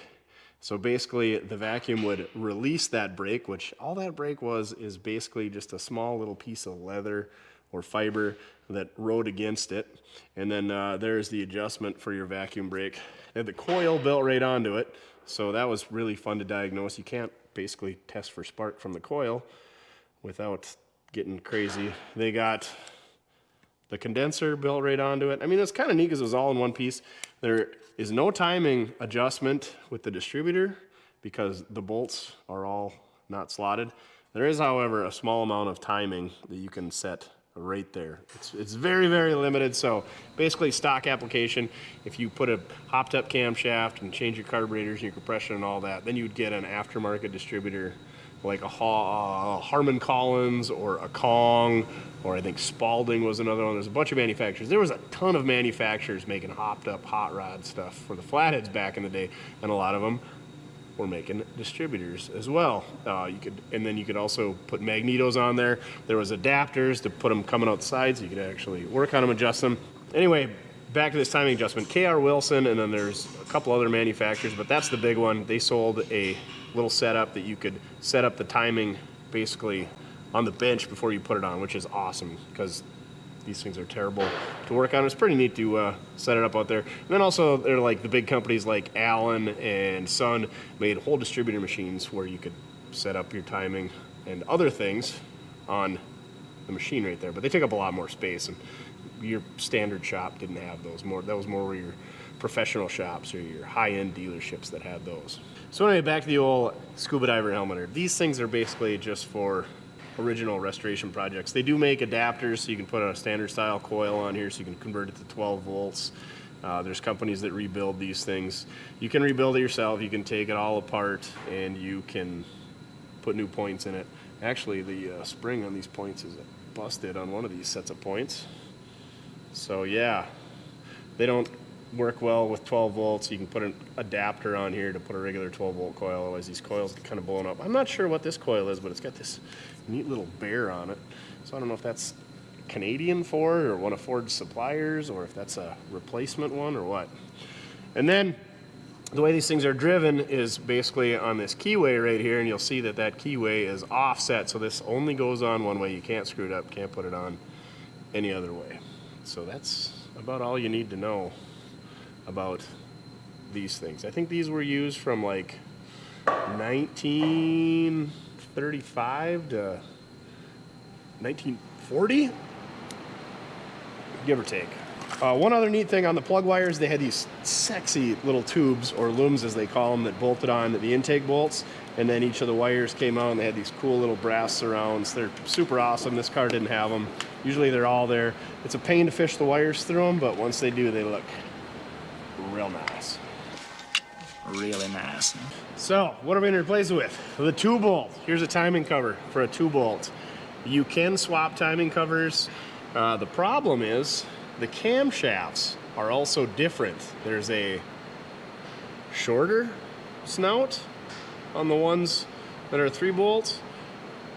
So basically the vacuum would release that brake, which all that brake is basically just a small little piece of leather or fiber that rode against it. And then there's the adjustment for your vacuum brake. They had the coil built right onto it, so that was really fun to diagnose. You can't basically test for spark from the coil without getting crazy. They got the condenser built right onto it. I mean, it's kind of neat because it was all in one piece. There is no timing adjustment with the distributor because the bolts are all not slotted. There is, however, a small amount of timing that you can set right there. It's very, very limited. So basically stock application, if you put a hopped up camshaft and change your carburetors and your compression and all that, then you'd get an aftermarket distributor like a Harman Collins or a Kong, or I think Spalding was another one. There's a bunch of manufacturers. There was a ton of manufacturers making hopped up hot rod stuff for the Flatheads back in the day, and a lot of them were making distributors as well. And then you could also put magnetos on there. There was adapters to put them coming out the sides, so you could actually work on them, adjust them. Anyway, back to this timing adjustment. K.R. Wilson, and then there's a couple other manufacturers, but that's the big one. They sold a little setup that you could set up the timing basically on the bench before you put it on, which is awesome because these things are terrible to work on. It's pretty neat to set it up out there. And then also they're like the big companies like Allen and Son made whole distributor machines where you could set up your timing and other things on the machine right there. But they take up a lot more space, and your standard shop didn't have those. That was more where your professional shops or your high-end dealerships that had those. So anyway, back to the old scuba diver helmet. These things are basically just for original restoration projects. They do make adapters so you can put a standard style coil on here so you can convert it to 12 volts. There's companies that rebuild these things. You can rebuild it yourself. You can take it all apart and you can put new points in it. Actually, the spring on these points is busted on one of these sets of points. So yeah, they don't work well with 12 volts. You can put an adapter on here to put a regular 12 volt coil, otherwise these coils get kind of blown up. I'm not sure what this coil is, but it's got this neat little bear on it. So I don't know if that's Canadian Ford or one of Ford's suppliers, or if that's a replacement one or what. And then the way these things are driven is basically on this keyway right here, and you'll see that that keyway is offset, so this only goes on one way. You can't screw it up, can't put it on any other way. So that's about all you need to know about these things. I think these were used from like 1935 to 1940, give or take. One other neat thing on the plug wires, they had these sexy little tubes, or looms as they call them, that bolted on the intake bolts, and then each of the wires came out and they had these cool little brass surrounds. They're super awesome. This car didn't have them. Usually they're all there. It's a pain to fish the wires through them, but once they do, they look real nice. Really nice. So, what are we gonna replace it with? The 2-bolt. Here's a timing cover for a 2-bolt. You can swap timing covers. The problem is the camshafts are also different. There's a shorter snout on the ones that are 3-bolts.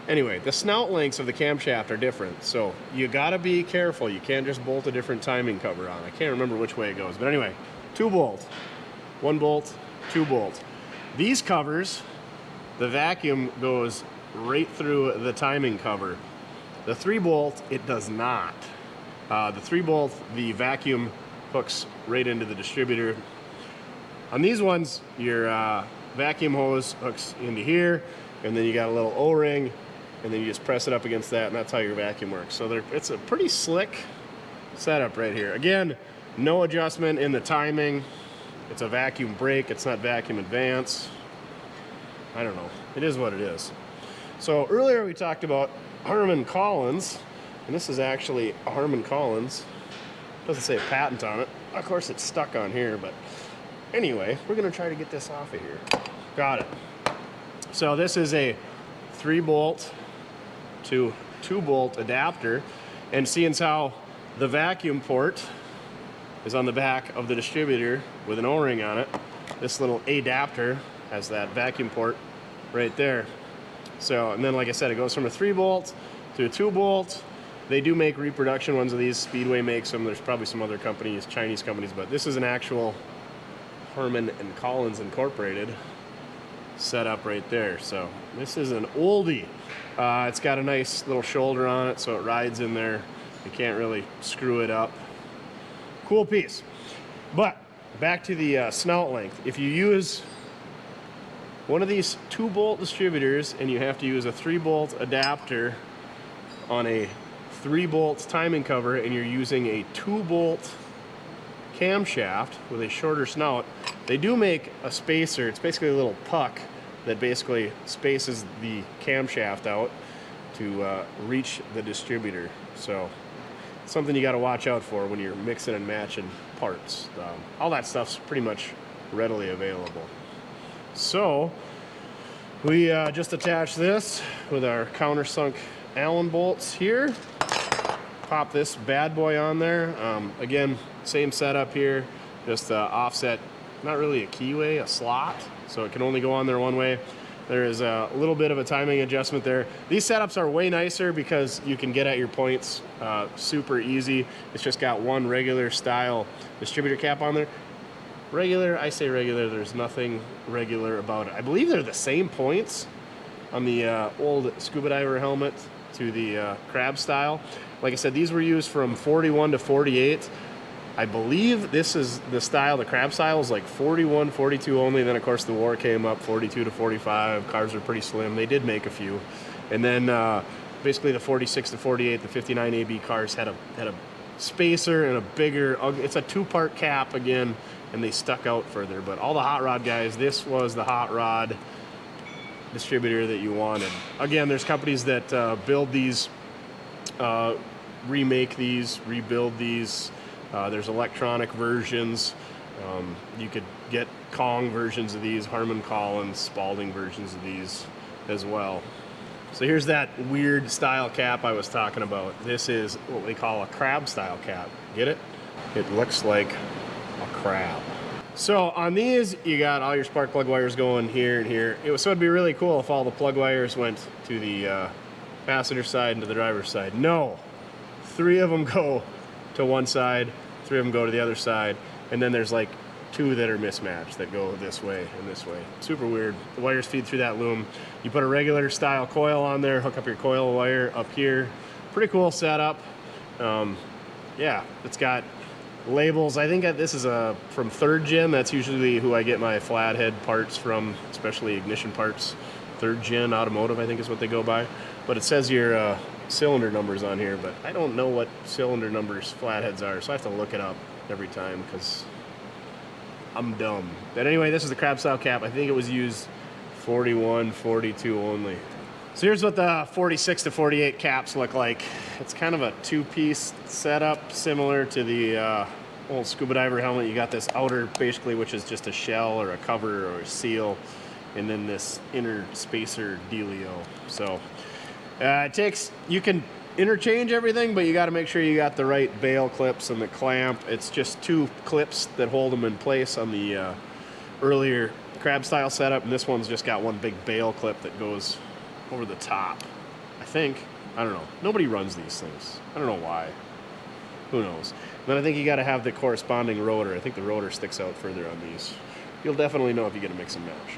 Anyway, the snout lengths of the camshaft are different, so you gotta be careful. You can't just bolt a different timing cover on. I can't remember which way it goes, but anyway, 2-bolt, 1-bolt, 2-bolt. These covers, the vacuum goes right through the timing cover. The 3-bolt, it does not. The 3-bolt, the vacuum hooks right into the distributor. On these ones, your vacuum hose hooks into here, and then you got a little O-ring, and then you just press it up against that, and that's how your vacuum works. So it's a pretty slick setup right here. Again, no adjustment in the timing. It's a vacuum brake, it's not vacuum advance. I don't know, it is what it is. So earlier we talked about Harman Collins, and this is actually a Harman Collins. Doesn't say a patent on it. Of course it's stuck on here, but anyway, we're gonna try to get this off of here. Got it. So this is a 3-bolt to 2-bolt adapter, and seeing how the vacuum port is on the back of the distributor with an O-ring on it, this little adapter has that vacuum port right there. So, and then like I said, it goes from a 3-bolt to a 2-bolt. They do make reproduction ones of these. Speedway makes them. There's probably some other companies, Chinese companies, but this is an actual Harman and Collins Incorporated setup right there. So this is an oldie. It's got a nice little shoulder on it, so it rides in there. You can't really screw it up. Cool piece. But back to the snout length. If you use one of these 2-bolt distributors and you have to use a 3-bolt adapter on a 3-bolt timing cover, and you're using a 2-bolt camshaft with a shorter snout, they do make a spacer. It's basically a little puck that basically spaces the camshaft out to reach the distributor. So something you got to watch out for when you're mixing and matching parts. All that stuff's pretty much readily available. So we just attached this with our countersunk Allen bolts here. Pop this bad boy on there. Again, same setup here, just offset, not really a keyway, a slot, so it can only go on there one way. There is a little bit of a timing adjustment there. These setups are way nicer because you can get at your points super easy. It's just got one regular style distributor cap on there. Regular, I say regular, there's nothing regular about it. I believe they're the same points on the old scuba diver helmet to the crab style. Like I said, these were used from 41 to 48. I believe this is the style, the crab style is like 41, 42 only. Then of course the war came up, 42 to 45. Cars were pretty slim. They did make a few. And then basically the 46 to 48, the 59 AB cars had a spacer and a bigger, it's a 2-part cap again, and they stuck out further. But all the hot rod guys, this was the hot rod distributor that you wanted. Again, there's companies that build these, remake these, rebuild these. There's electronic versions. You could get Kong versions of these, Harman Collins, Spalding versions of these as well. So here's that weird style cap I was talking about. This is what we call a crab style cap. Get it? It looks like a crab. So on these, you got all your spark plug wires going here and here. So it'd be really cool if all the plug wires went to the passenger side and to the driver's side. No, 3 of them go to one side, 3 of them go to the other side, and then there's like 2 that are mismatched that go this way and this way. Super weird. The wires feed through that loom. You put a regular style coil on there, hook up your coil wire up here. Pretty cool setup. Yeah, it's got labels. I think this is from 3rd Gen. That's usually who I get my Flathead parts from, especially ignition parts. 3rd Gen Automotive, I think is what they go by. But it says your cylinder numbers on here, but I don't know what cylinder numbers Flatheads are, so I have to look it up every time because I'm dumb. But anyway, this is the crab style cap. I think it was used 41, 42 only. So here's what the 46 to 48 caps look like. It's kind of a 2-piece setup, similar to the old scuba diver helmet. You got this outer, basically, which is just a shell or a cover or a seal, and then this inner spacer dealio. So it takes, you can interchange everything, but you got to make sure you got the right bail clips and the clamp. It's just 2 clips that hold them in place on the earlier crab style setup, and this one's just got one big bail clip that goes over the top, I think. I don't know. Nobody runs these things. I don't know why. Who knows? Then I think you got to have the corresponding rotor. I think the rotor sticks out further on these. You'll definitely know if you get a mix and match.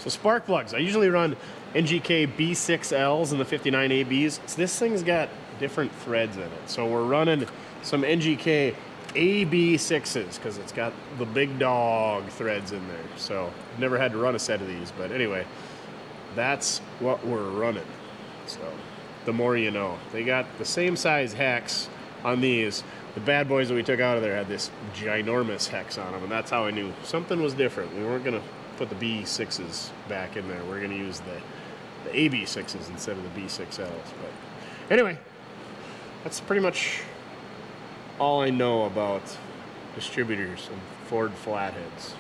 So spark plugs. I usually run NGK B6Ls and the 59 ABs. So this thing's got different threads in it. So we're running some NGK AB6s because it's got the big dog threads in there. So I've never had to run a set of these, but anyway, that's what we're running. So the more you know. They got the same size hex on these. The bad boys that we took out of there had this ginormous hex on them, and that's how I knew something was different. We weren't going to put the B6s back in there. We're going to use the AB6s instead of the B6Ls. But anyway, that's pretty much all I know about distributors and Ford Flatheads.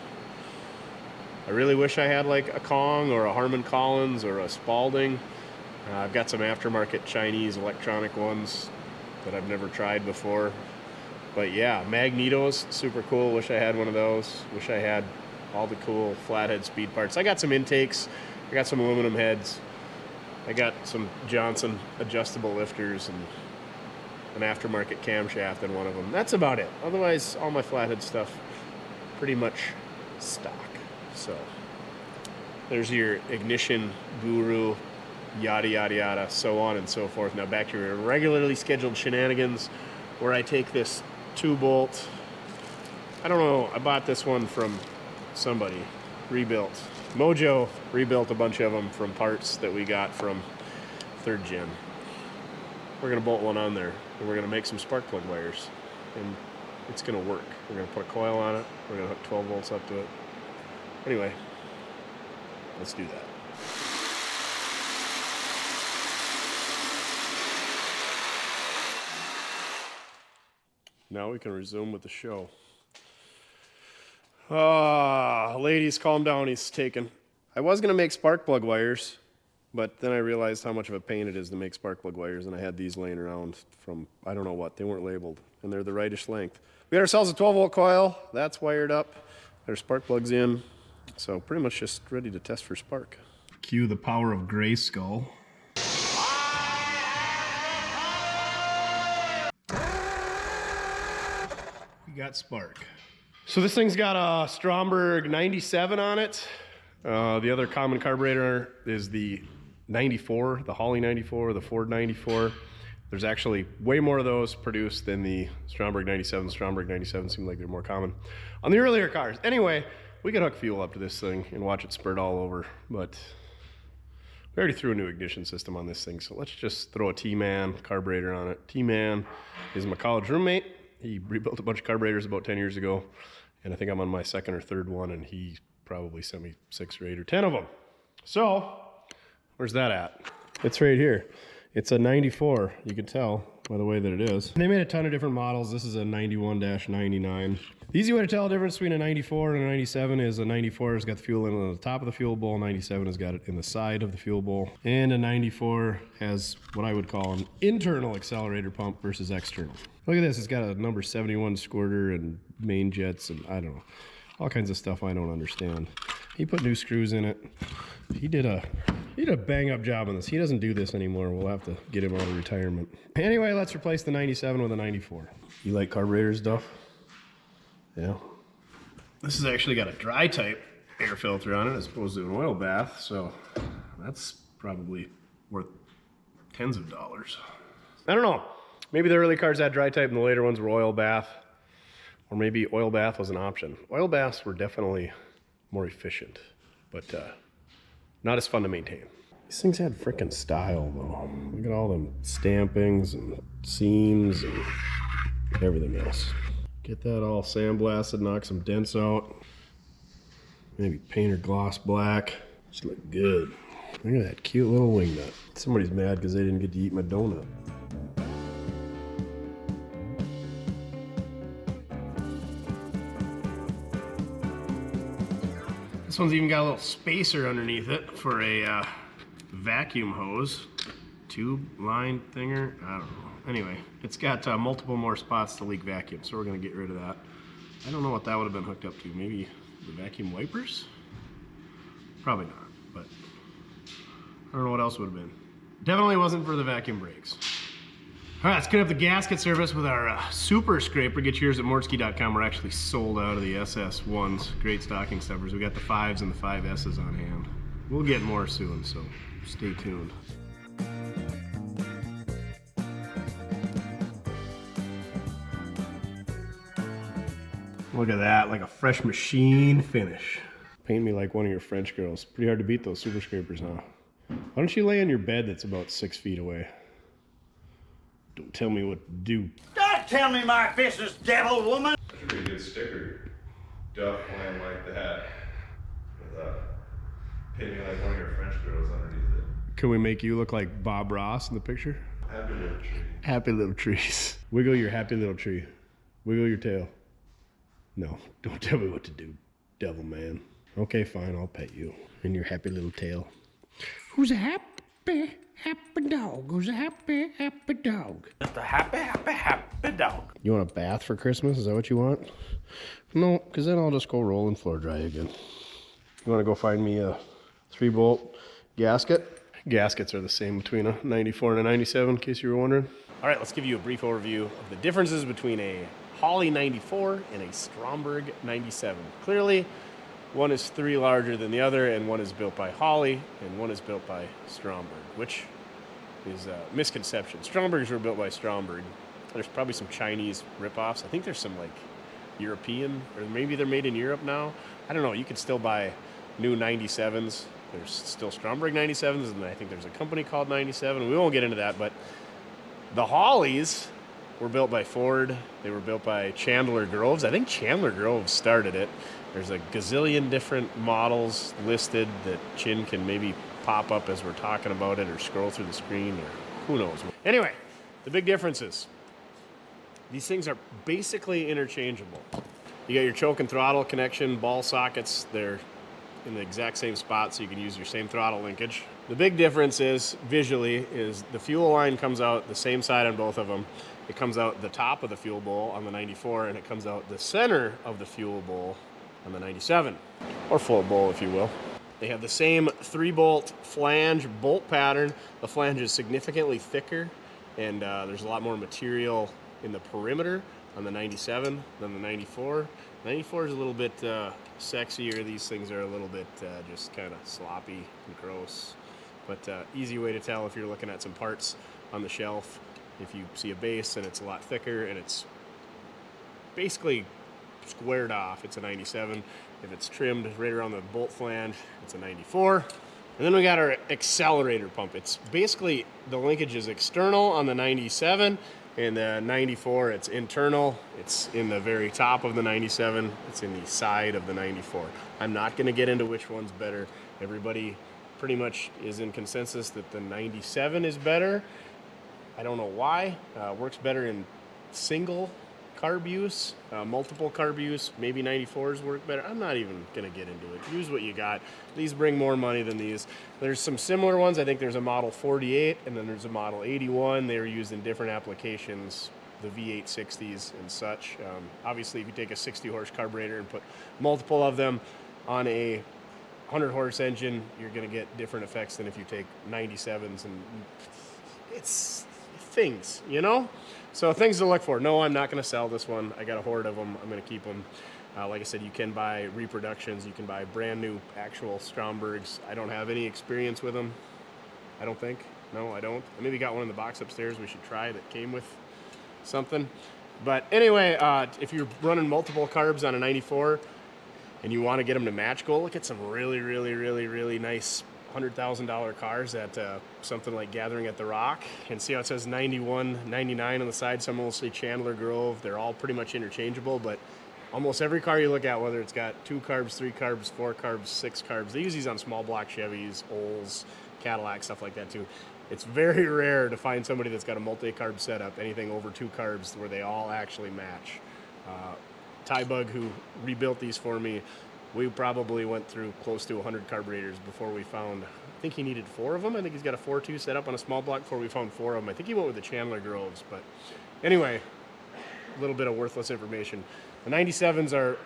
I really wish I had like a Kong or a Harman Collins or a Spalding. I've got some aftermarket Chinese electronic ones that I've never tried before. But yeah, magnetos, super cool. Wish I had one of those. Wish I had all the cool Flathead speed parts. I got some intakes. I got some aluminum heads. I got some Johnson adjustable lifters and an aftermarket camshaft in one of them. That's about it. Otherwise, all my Flathead stuff pretty much stock. So there's your ignition guru, yada yada yada, so on and so forth. Now back to your regularly scheduled shenanigans, where I take this 2-bolt. I don't know, I bought this one from somebody, rebuilt. Mojo rebuilt a bunch of them from parts that we got from 3rd Gen. We're gonna bolt one on there, and we're gonna make some spark plug wires, and it's gonna work. We're gonna put a coil on it, we're gonna hook 12 volts up to it. Anyway, let's do that. Now we can resume with the show. Ladies, calm down, he's taken. I was gonna make spark plug wires, but then I realized how much of a pain it is to make spark plug wires, and I had these laying around from, I don't know what, they weren't labeled, and they're the rightish length. We got ourselves a 12-volt coil, that's wired up, there's spark plugs in, so pretty much just ready to test for spark. Cue the power of Grayskull. We got spark. So this thing's got a Stromberg 97 on it. The other common carburetor is the 94, the Holley 94, the Ford 94. There's actually way more of those produced than the Stromberg 97. Stromberg 97 seemed like they're more common on the earlier cars. Anyway, we could hook fuel up to this thing and watch it spurt all over, but we already threw a new ignition system on this thing, so let's just throw a T-Man carburetor on it. T-Man is my college roommate. He rebuilt a bunch of carburetors about 10 years ago, and I think I'm on my 2nd or 3rd one, and he probably sent me 6 or 8 or 10 of them. So, where's that at? It's right here. It's a 94, you can tell by the way that it is. They made a ton of different models. This is a 91-99. The easy way to tell the difference between a 94 and a 97 is a 94 has got the fuel in on the top of the fuel bowl, 97 has got it in the side of the fuel bowl, and a 94 has what I would call an internal accelerator pump versus external. Look at this, it's got a number 71 squirter and main jets and I don't know, all kinds of stuff I don't understand. He put new screws in it. He did a bang up job on this. He doesn't do this anymore. We'll have to get him out of retirement. Anyway, let's replace the 97 with a 94. You like carburetors, Duff? Yeah. This has actually got a dry type air filter on it as opposed to an oil bath, so that's probably worth tens of dollars. I don't know. Maybe the early cars had dry type and the later ones were oil bath. Or maybe oil bath was an option. Oil baths were definitely more efficient, but not as fun to maintain. These things had frickin' style though. Look at all them stampings and seams and everything else. Get that all sandblasted, knock some dents out. Maybe paint or gloss black. Just look good. Look at that cute little wing nut. Somebody's mad because they didn't get to eat my donut. This one's even got a little spacer underneath it for a vacuum hose. Tube line thinger, I don't know. Anyway, it's got multiple more spots to leak vacuum, so we're gonna get rid of that. I don't know what that would have been hooked up to. Maybe the vacuum wipers? Probably not, but I don't know what else would have been. Definitely wasn't for the vacuum brakes. All right, let's get up the gasket service with our super scraper. Get yours at mortske.com. We're actually sold out of the SS1s. Great stocking stuffers. We got the 5s and the 5S's on hand. We'll get more soon, so stay tuned. Look at that, like a fresh machine finish. Paint me like one of your French girls. Pretty hard to beat those super scrapers, huh? Why don't you lay on your bed that's about 6 feet away? Don't tell me what to do. Don't tell me my business, devil woman! That's a pretty good sticker. Duff laying like that. With painting like one of your French girls underneath it. Can we make you look like Bob Ross in the picture? Happy little tree. Happy little trees. Wiggle your happy little tree. Wiggle your tail. No, don't tell me what to do, devil man. Okay, fine, I'll pet you. And your happy little tail. Who's a happy dog? Who's a happy dog? Just a happy dog. You want a bath for Christmas? Is that what you want? No, because then I'll just go roll and floor dry again. You want to go find me a 3-bolt gasket? Gaskets are the same between a 94 and a 97, in case you were wondering. All right, let's give you a brief overview of the differences between a Holley 94 and a Stromberg 97. Clearly, one is 3 larger than the other, and one is built by Holley, and one is built by Stromberg, which is a misconception. Strombergs were built by Stromberg. There's probably some Chinese ripoffs. I think there's some like European, or maybe they're made in Europe now. I don't know. You could still buy new 97s. There's still Stromberg 97s, and I think there's a company called 97. We won't get into that, but the Hollies were built by Ford. They were built by Chandler Groves. I think Chandler Groves started it. There's a gazillion different models listed that Chin can maybe pop up as we're talking about it or scroll through the screen or who knows. Anyway, the big differences. These things are basically interchangeable. You got your choke and throttle connection, ball sockets. They're in the exact same spot, so you can use your same throttle linkage. The big difference is, visually, is the fuel line comes out the same side on both of them. It comes out the top of the fuel bowl on the 94, and it comes out the center of the fuel bowl on the 97, or float bowl, if you will. They have the same 3-bolt flange bolt pattern. The flange is significantly thicker, and there's a lot more material in the perimeter on the 97 than the 94. 94 is a little bit sexier. These things are a little bit just kind of sloppy and gross. But easy way to tell if you're looking at some parts on the shelf. If you see a base and it's a lot thicker and it's basically squared off, it's a 97. If it's trimmed right around the bolt flange, it's a 94. And then we got our accelerator pump. It's basically, the linkage is external on the 97. In the 94, it's internal. It's in the very top of the 97. It's in the side of the 94. I'm not going to get into which one's better. Everybody pretty much is in consensus that the 97 is better. I don't know why. Works better in single carb use, multiple carb use. Maybe 94s work better. I'm not even going to get into it. Use what you got. These bring more money than these. There's some similar ones. I think there's a model 48 and then there's a model 81. They're used in different applications, the V860s and such. Obviously, if you take a 60-horse carburetor and put multiple of them on a 100-horse engine, you're going to get different effects than if you take 97s. And it's things, you know? So things to look for. No, I'm not going to sell this one. I got a horde of them. I'm going to keep them. Like I said, you can buy reproductions. You can buy brand new actual Strombergs. I don't have any experience with them. I don't think. No, I don't. I maybe got one in the box upstairs we should try that came with something. But anyway, if you're running multiple carbs on a 94 and you want to get them to match, go look at some really nice $100,000 cars at something like Gathering at the Rock, and see how it says 91, 99 on the side. Some will say Chandler Grove. They're all pretty much interchangeable, but almost every car you look at, whether it's got 2 carbs, 3 carbs, 4 carbs, 6 carbs, they use these on small block Chevys, Olds, Cadillac, stuff like that too. It's very rare to find somebody that's got a multi-carb setup, anything over 2 carbs, where they all actually match. Tybug, who rebuilt these for me, we probably went through close to 100 carburetors before we found, I think he needed 4 of them. I think he's got a 4.2 set up on a small block before we found 4 of them. I think he went with the Chandler Groves, but anyway, a little bit of worthless information. The 97s are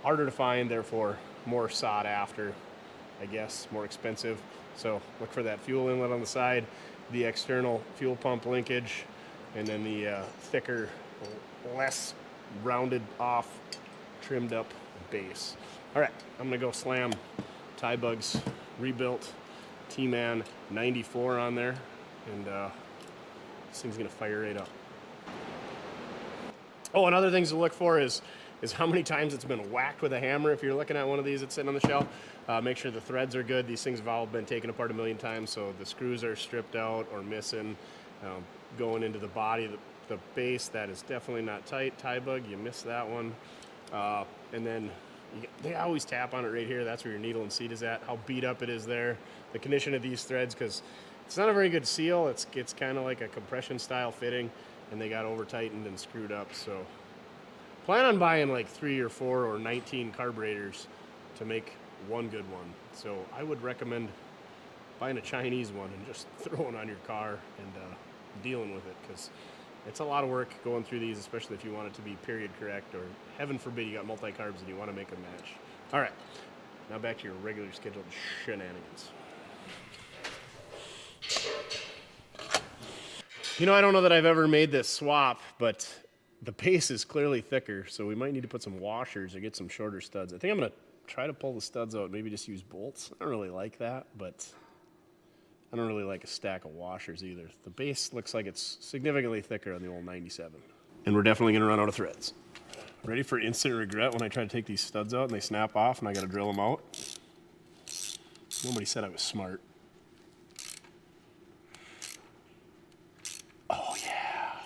harder to find, therefore more sought after, I guess, more expensive. So look for that fuel inlet on the side, the external fuel pump linkage, and then the thicker, less rounded off, trimmed up base. All right, I'm gonna go slam Tybug's rebuilt T-Man 94 on there, and this thing's gonna fire right up. Oh, and other things to look for is how many times it's been whacked with a hammer. If you're looking at one of these that's sitting on the shelf, make sure the threads are good. These things have all been taken apart a million times, so the screws are stripped out or missing. Going into the body, the base, that is definitely not tight. Tybug, you missed that one. And then they always tap on it right here. That's where your needle and seat is at. How beat up it is there. The condition of these threads, because it's not a very good seal. It's kind of like a compression style fitting, and they got over tightened and screwed up. So plan on buying like 3 or 4 or 19 carburetors to make one good one. So I would recommend buying a Chinese one and just throwing on your car and dealing with it, because it's a lot of work going through these, especially if you want it to be period correct, or heaven forbid you got multi-carbs and you want to make a match. All right, now back to your regular scheduled shenanigans. You know, I don't know that I've ever made this swap, but the base is clearly thicker, so we might need to put some washers or get some shorter studs. I think I'm gonna try to pull the studs out, maybe just use bolts. I don't really like that, but I don't really like a stack of washers either. The base looks like it's significantly thicker on the old 97. And we're definitely gonna run out of threads. Ready for instant regret when I try to take these studs out and they snap off and I gotta drill them out? Nobody said I was smart. Oh yeah.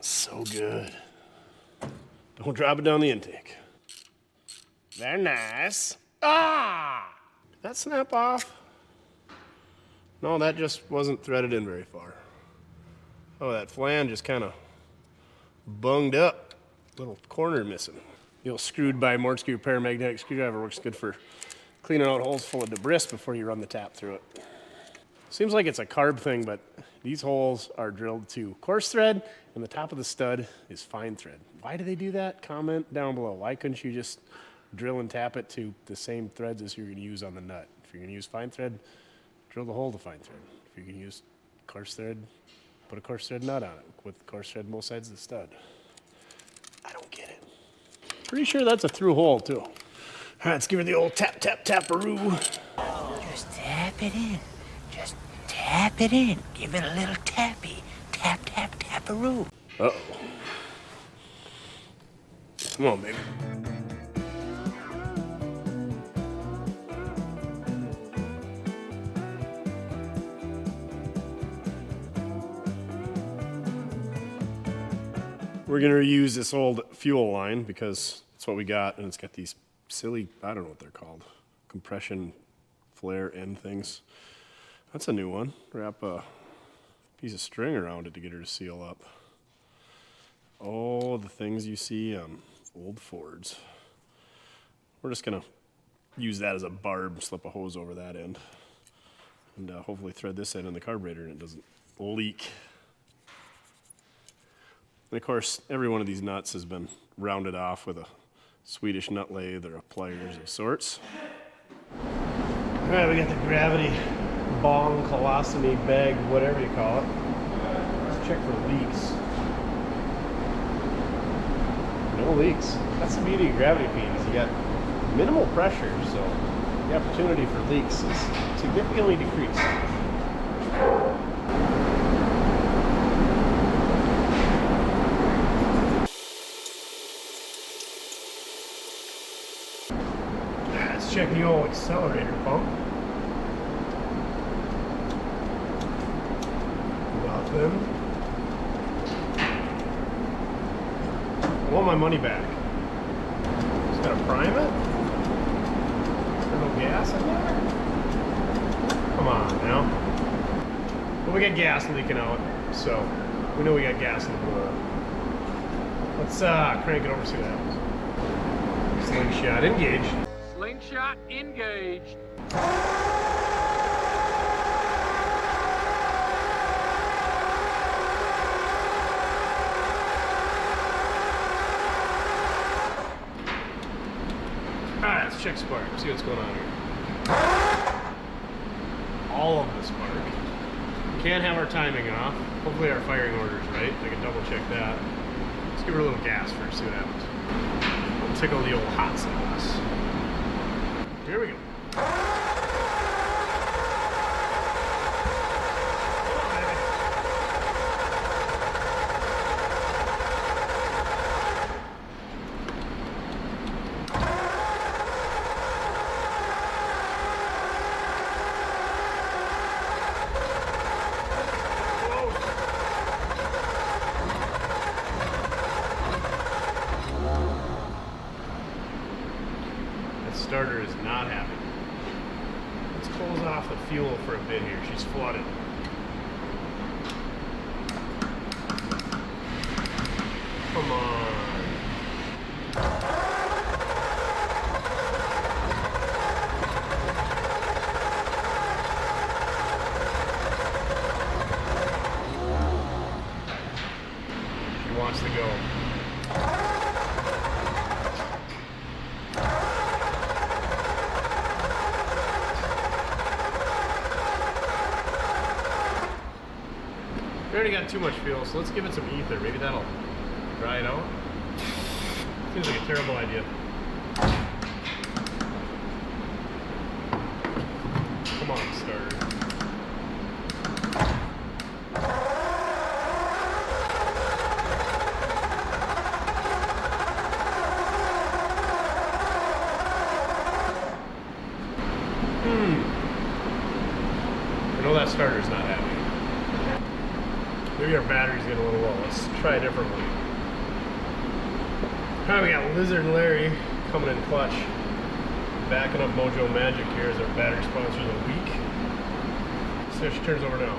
So good. Don't drop it down the intake. Very nice. Ah! Did that snap off? No, that just wasn't threaded in very far. Oh, that flange just kind of bunged up. Little corner missing. The old screwed by Mortske repair magnetic screwdriver works good for cleaning out holes full of debris before you run the tap through it. Seems like it's a carb thing, but these holes are drilled to coarse thread and the top of the stud is fine thread. Why do they do that? Comment down below. Why couldn't you just drill and tap it to the same threads as you're going to use on the nut? If you're going to use fine thread, drill the hole to fine thread. If you're going to use coarse thread, put a coarse thread nut on it with coarse thread on both sides of the stud. I don't get it. Pretty sure that's a through hole too. All right, let's give her the old tap, tap, taparoo. Just tap it in. Just tap it in. Give it a little tappy. Tap, tap, taparoo. Uh-oh. Come on, baby. We're gonna reuse this old fuel line because that's what we got, and it's got these silly, I don't know what they're called, compression flare end things. That's a new one. Wrap a piece of string around it to get her to seal up. Oh, the things you see on old Fords. We're just gonna use that as a barb, slip a hose over that end, and hopefully thread this end in the carburetor and it doesn't leak. And of course, every one of these nuts has been rounded off with a Swedish nut lathe or a pliers of sorts. All right, we got the gravity bong, colostomy bag, whatever you call it. Let's check for leaks. No leaks. That's the beauty of gravity feed, is you got minimal pressure, so the opportunity for leaks is significantly decreased. Let's check the old accelerator pump. About them. I want my money back. Just gotta prime it? Is there no gas in there? Come on now. Well, we got gas leaking out, so we know we got gas in the bowl. Let's crank it over, see what happens. Slingshot engaged. Slingshot engaged. Alright, let's check spark, see what's going on here. All of the spark. Can't have our timing off. Hopefully our firing order is right. I can double check that. Let's give her a little gas first, see what happens. We'll tickle the old hot sauce. Here we go. Starter is not happy. Let's close off the fuel for a bit here. She's flooded. Come on. She wants to go. already got too much fuel, so let's give it some ether. Maybe that'll dry it out. Seems like a terrible idea. Come on, starter. I know that starter's not happy. Maybe our battery's getting a little low. Let's try a different one. Alright, we got Lizard and Larry coming in clutch. Backing up Mojo Magic here as our battery sponsor of the week. See how she turns over now.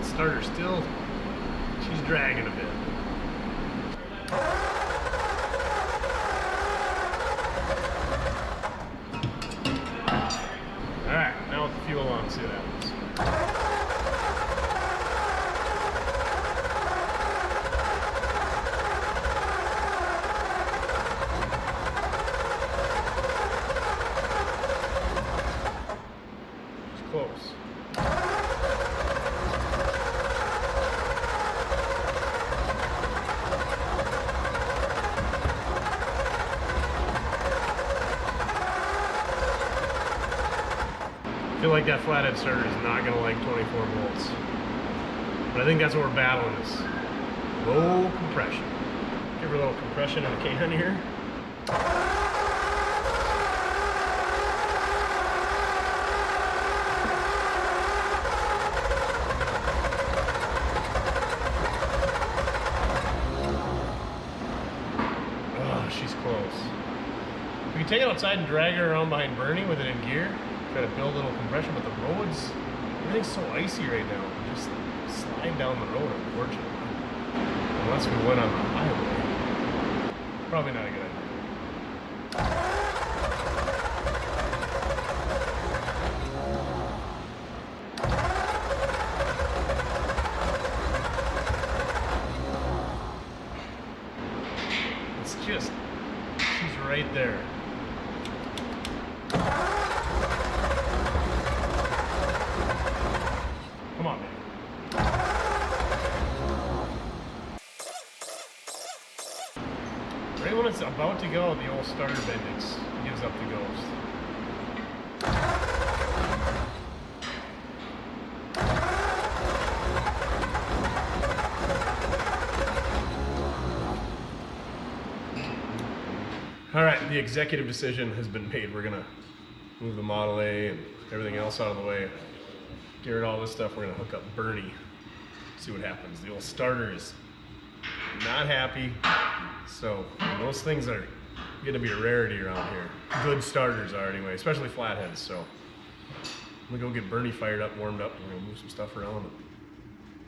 Starter still, she's dragging a bit. Alright, now with the fuel on, see what happens. It's close. I feel like that flathead starter is not going to like 24 volts. But I think that's what we're battling is low compression. Give her a little compression in the can here. Oh, she's close. We can take it outside and drag her around behind Bernie with it in gear. Try to build a little compression, but the roads, everything's so icy right now. We just slide down the road, unfortunately. Unless we went on the highway. Probably not a good idea. It's just, she's right there. Come on, man. Right when it's about to go, the old starter bendix gives up the ghost. All right, the executive decision has been made. We're gonna move the Model A and everything else out of the way. Get rid of all this stuff. We're gonna hook up Bernie, see what happens. The old starter is not happy, so those things are gonna be a rarity around here. Good starters are anyway, especially flatheads. So I'm gonna go get Bernie fired up, warmed up, and we're gonna move some stuff around and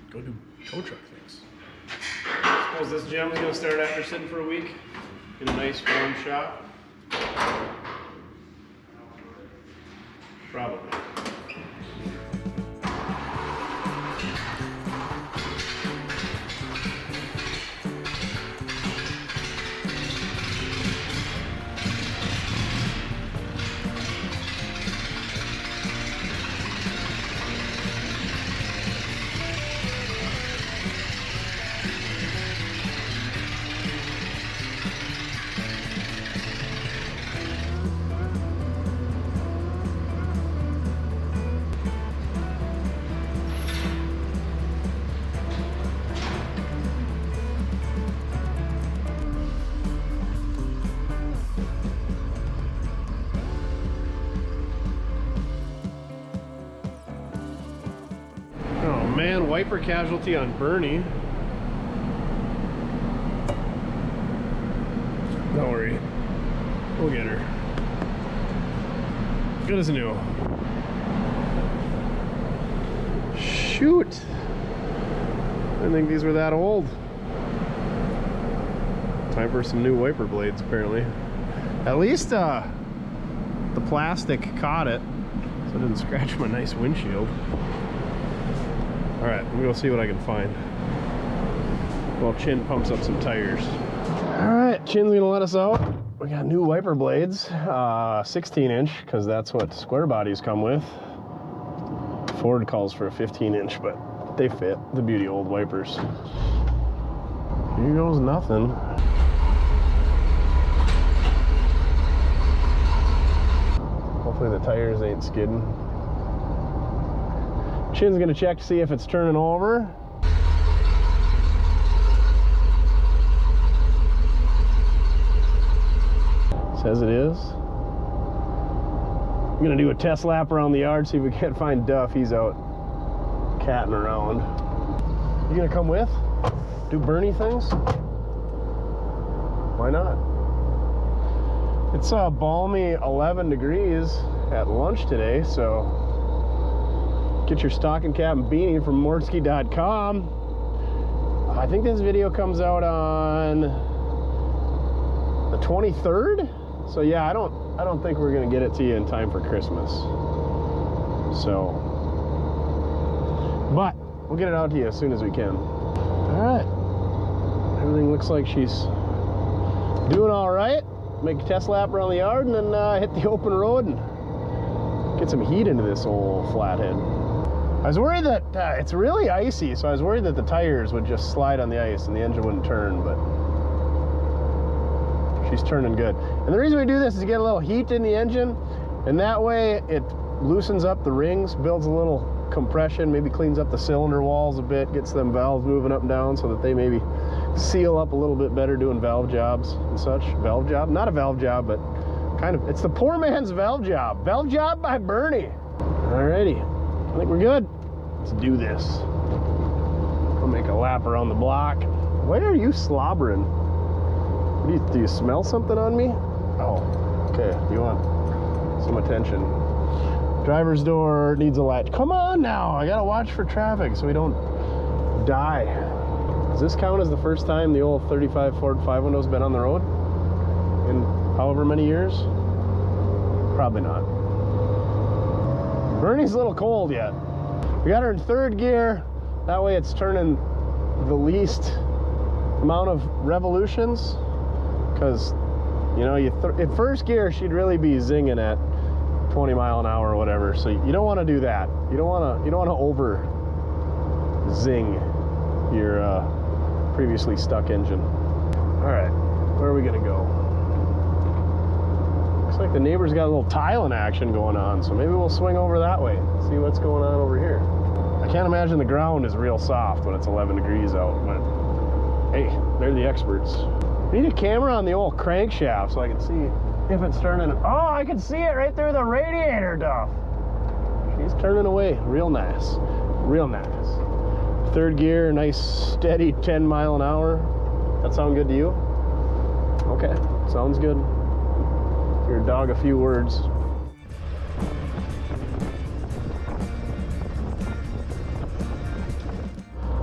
go do tow truck things. I suppose this gem's gonna start after sitting for a week in a nice warm shop. Probably. Man, wiper casualty on Bernie. Don't worry, we'll get her. Good as new. Shoot! I didn't think these were that old. Time for some new wiper blades, apparently. At least the plastic caught it, so it didn't scratch my nice windshield. Alright, I'm gonna go see what I can find. Well, Chin pumps up some tires. All right, Chin's gonna let us out. We got new wiper blades, 16-inch, because that's what square bodies come with. Ford calls for a 15-inch, but they fit. The beauty of old wipers. Here goes nothing. Hopefully the tires ain't skidding. Chin's gonna check to see if it's turning over. Says it is. I'm gonna do a test lap around the yard, see if we can't find Duff. He's out catting around. You gonna come with? Do Bernie things? Why not? It's balmy 11 degrees at lunch today, so get your stocking cap and beanie from mortske.com. I think this video comes out on the 23rd. So yeah, I don't think we're gonna get it to you in time for Christmas. So, but we'll get it out to you as soon as we can. All right, everything looks like she's doing all right. Make a test lap around the yard and then hit the open road and get some heat into this old Flathead. I was worried that it's really icy, so I was worried that the tires would just slide on the ice and the engine wouldn't turn, but she's turning good. And the reason we do this is to get a little heat in the engine, and that way it loosens up the rings, builds a little compression, maybe cleans up the cylinder walls a bit, gets them valves moving up and down so that they maybe seal up a little bit better doing valve jobs and such. Valve job? Not a valve job, but kind of. It's the poor man's valve job. Valve job by Bernie. Alrighty, I think we're good. Let's do this. I'll make a lap around the block. Why are you slobbering? Do you smell something on me? Oh, okay. You want some attention. Driver's door needs a latch. Come on now. I gotta watch for traffic so we don't die. Does this count as the first time the old 35 Ford 5-window's been on the road? In however many years? Probably not. Bernie's a little cold yet. We got her in third gear. That way it's turning the least amount of revolutions. Because, you know, in first gear, she'd really be zinging at 20 mile an hour or whatever. So you don't want to do that. You don't want to over zing your previously stuck engine. All right, where are we gonna go? Looks like the neighbor's got a little tiling action going on, so maybe we'll swing over that way, see what's going on over here. I can't imagine the ground is real soft when it's 11 degrees out, but hey, they're the experts. I need a camera on the old crankshaft so I can see if it's turning. Oh, I can see it right through the radiator, Duff. She's turning away, real nice, real nice. Third gear, nice steady 10 mile an hour. That sound good to you? Okay, sounds good. Your dog a few words.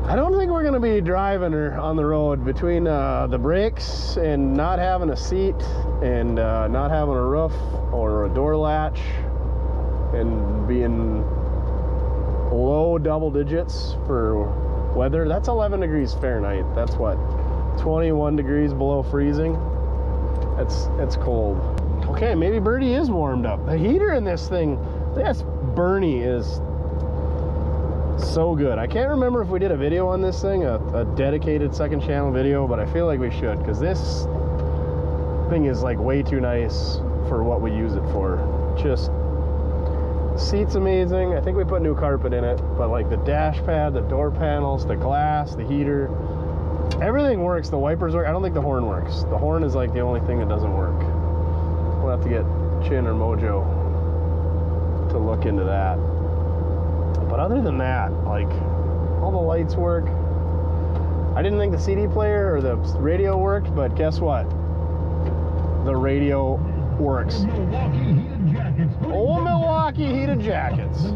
I don't think we're gonna be driving her on the road between the brakes and not having a seat and not having a roof or a door latch and being low double digits for weather. That's 11 degrees Fahrenheit. That's what, 21 degrees below freezing. That's cold. Okay, maybe Birdie is warmed up. The heater in this thing, this Bernie is so good. I can't remember if we did a video on this thing, a dedicated second channel video, but I feel like we should, because this thing is like way too nice for what we use it for. Just, seat's amazing. I think we put new carpet in it, but like the dash pad, the door panels, the glass, the heater, everything works. The wipers work. I don't think the horn works. The horn is like the only thing that doesn't work. We'll have to get Chin or Mojo to look into that. But other than that, like, all the lights work. I didn't think the CD player or the radio worked, but guess what? The radio works. Old Milwaukee heated jackets.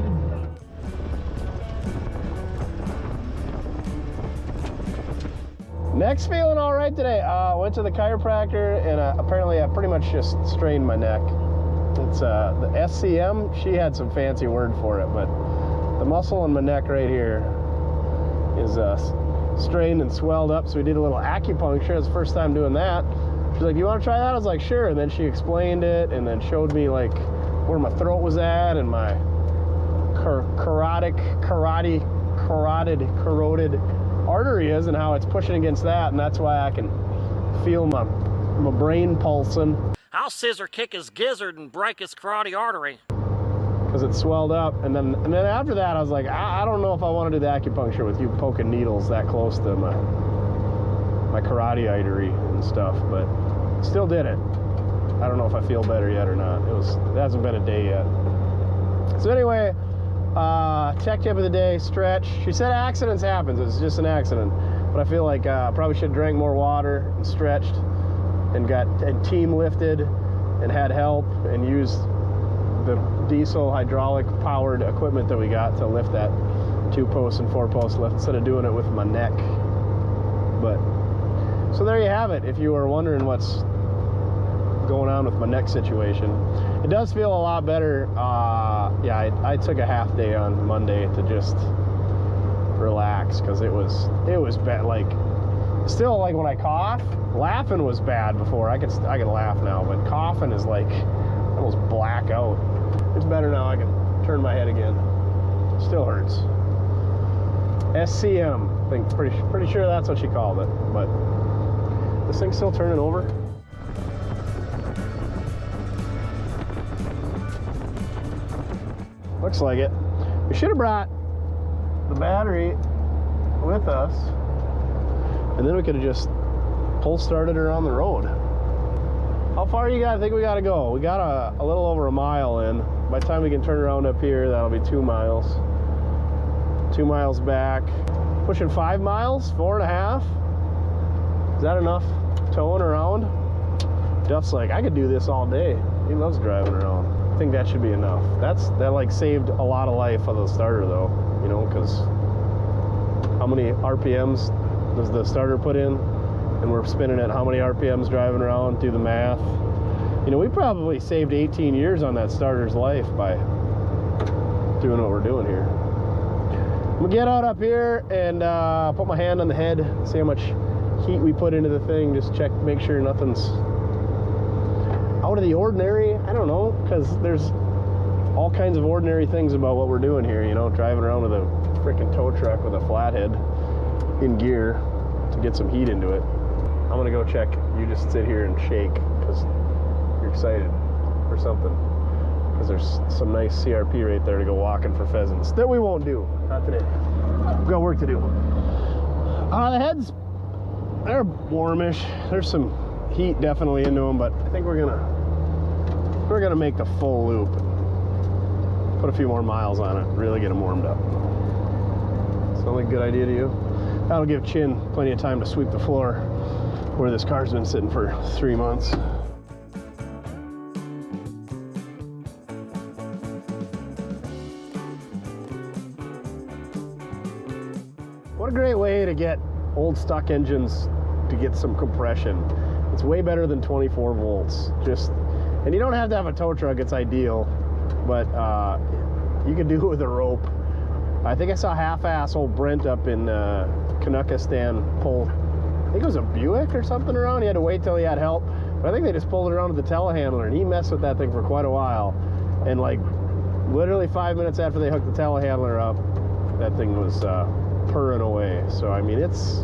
Neck's feeling all right today. Went to the chiropractor and apparently I pretty much just strained my neck. It's the SCM. She had some fancy word for it, but the muscle in my neck right here is strained and swelled up, so we did a little acupuncture. It was the first time doing that. She's like, you want to try that? I was like, sure. And then she explained it and then showed me like where my throat was at and my carotid artery is and how it's pushing against that, and that's why I can feel my brain pulsing. I'll scissor kick his gizzard and break his carotid artery. Because it swelled up, and then after that I was like, I don't know if I want to do the acupuncture with you poking needles that close to my carotid artery and stuff, but still did it. I don't know if I feel better yet or not. It hasn't been a day yet. So anyway, checked up of the day, stretch. She said accidents happens, it's just an accident, but I feel like I probably should have drank more water and stretched and team lifted and had help and used the diesel hydraulic powered equipment that we got to lift that 2-post and 4-post lift instead of doing it with my neck. But so there you have it. If you were wondering what's going on with my neck situation, it does feel a lot better. Yeah, I took a half day on Monday to just relax because it was bad. Like, still, like when I cough, laughing was bad before. I can laugh now, but coughing is like I almost black out. It's better now. I can turn my head again. Still hurts. SCM. I think pretty sure that's what she called it. But this thing's still turning over. Looks like it. We should have brought the battery with us, and then we could have just pull started her on the road. How far you got? I think we got to go. We got a little over a mile in. By the time we can turn around up here, that'll be 2 miles. 2 miles back. Pushing 5 miles, 4.5. Is that enough towing around? Duff's like, I could do this all day. He loves driving around. I think that should be enough. That like saved a lot of life of the starter though, you know, because how many RPMs does the starter put in? And we're spinning at how many RPMs driving around, do the math. You know, we probably saved 18 years on that starter's life by doing what we're doing here. I'm gonna get out up here and put my hand on the head, see how much heat we put into the thing, just check, make sure nothing's out of the ordinary. I don't know, because there's all kinds of ordinary things about what we're doing here, you know, driving around with a freaking tow truck with a flathead in gear to get some heat into it. I'm gonna go check. You just sit here and shake because you're excited for something, because there's some nice CRP right there to go walking for pheasants that we won't do, not today. We've got work to do. The heads, they're warmish. There's some heat definitely into them, but I think we're gonna make the full loop, put a few more miles on it, really get them warmed up. Sound like a good idea to you? That'll give Chin plenty of time to sweep the floor where this car's been sitting for 3 months. What a great way to get old stock engines to get some compression. It's way better than 24 volts. And you don't have to have a tow truck, it's ideal, but you can do it with a rope. I think I saw half-ass old Brent up in Kanukistan pull, I think it was a Buick or something around. He had to wait till he had help, but I think they just pulled it around with the telehandler, and he messed with that thing for quite a while. And like literally 5 minutes after they hooked the telehandler up, that thing was purring away. So I mean, it's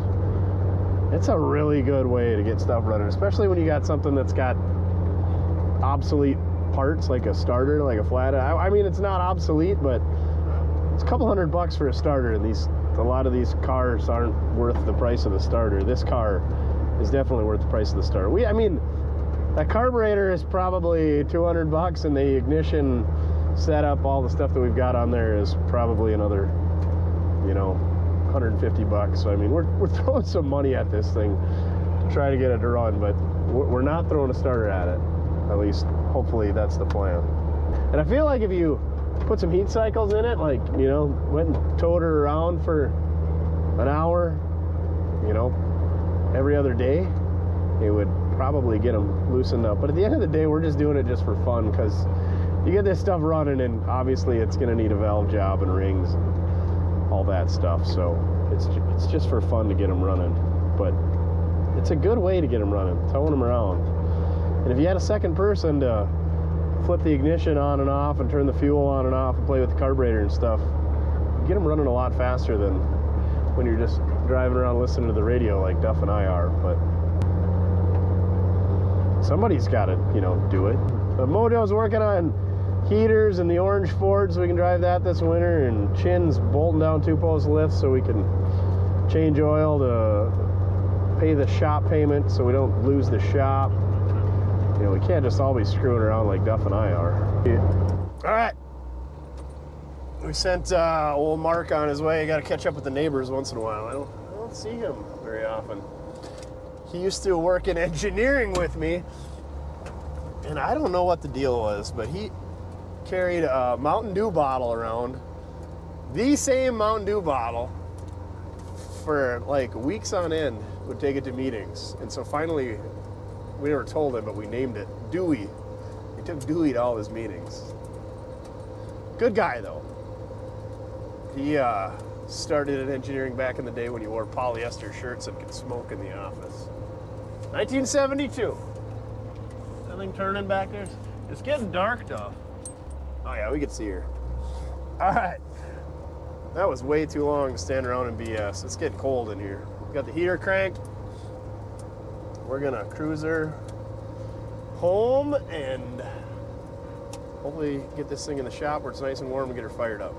a really good way to get stuff running, especially when you got something that's got obsolete parts like a starter, like a flathead. I mean, it's not obsolete, but it's a couple $100 for a starter, and a lot of these cars aren't worth the price of the starter. This car is definitely worth the price of the starter. I mean, that carburetor is probably $200, and the ignition setup, all the stuff that we've got on there is probably another, you know, $150. So I mean, we're throwing some money at this thing to try to get it to run, but we're not throwing a starter at it. At least, hopefully, that's the plan. And I feel like if you put some heat cycles in it, like, you know, went and towed her around for an hour, you know, every other day, it would probably get them loosened up. But at the end of the day, we're just doing it just for fun, because you get this stuff running, and obviously it's going to need a valve job and rings and all that stuff. So It's just for fun to get them running, but it's a good way to get them running, towing them around. And if you had a second person to flip the ignition on and off and turn the fuel on and off and play with the carburetor and stuff, you get them running a lot faster than when you're just driving around listening to the radio like Duff and I are. But somebody's got to, you know, do it. But Mojo's working on heaters and the orange Ford so we can drive that this winter, and Chin's bolting down 2-post lifts so we can change oil to pay the shop payment so we don't lose the shop. You know, we can't just all be screwing around like Duff and I are. All right. We sent old Mark on his way. You got to catch up with the neighbors once in a while. I don't see him very often. He used to work in engineering with me, and I don't know what the deal was, but he carried a Mountain Dew bottle around, the same Mountain Dew bottle, for like weeks on end, would take it to meetings. And so finally, we never told him, but we named it Dewey. He took Dewey to all his meetings. Good guy, though. He started in engineering back in the day when he wore polyester shirts and could smoke in the office. 1972. Nothing turning back there. It's getting dark, though. Oh, yeah, we can see her. All right. That was way too long to stand around and BS. It's getting cold in here. We got the heater cranked. We're gonna cruise her home and hopefully get this thing in the shop where it's nice and warm and get her fired up.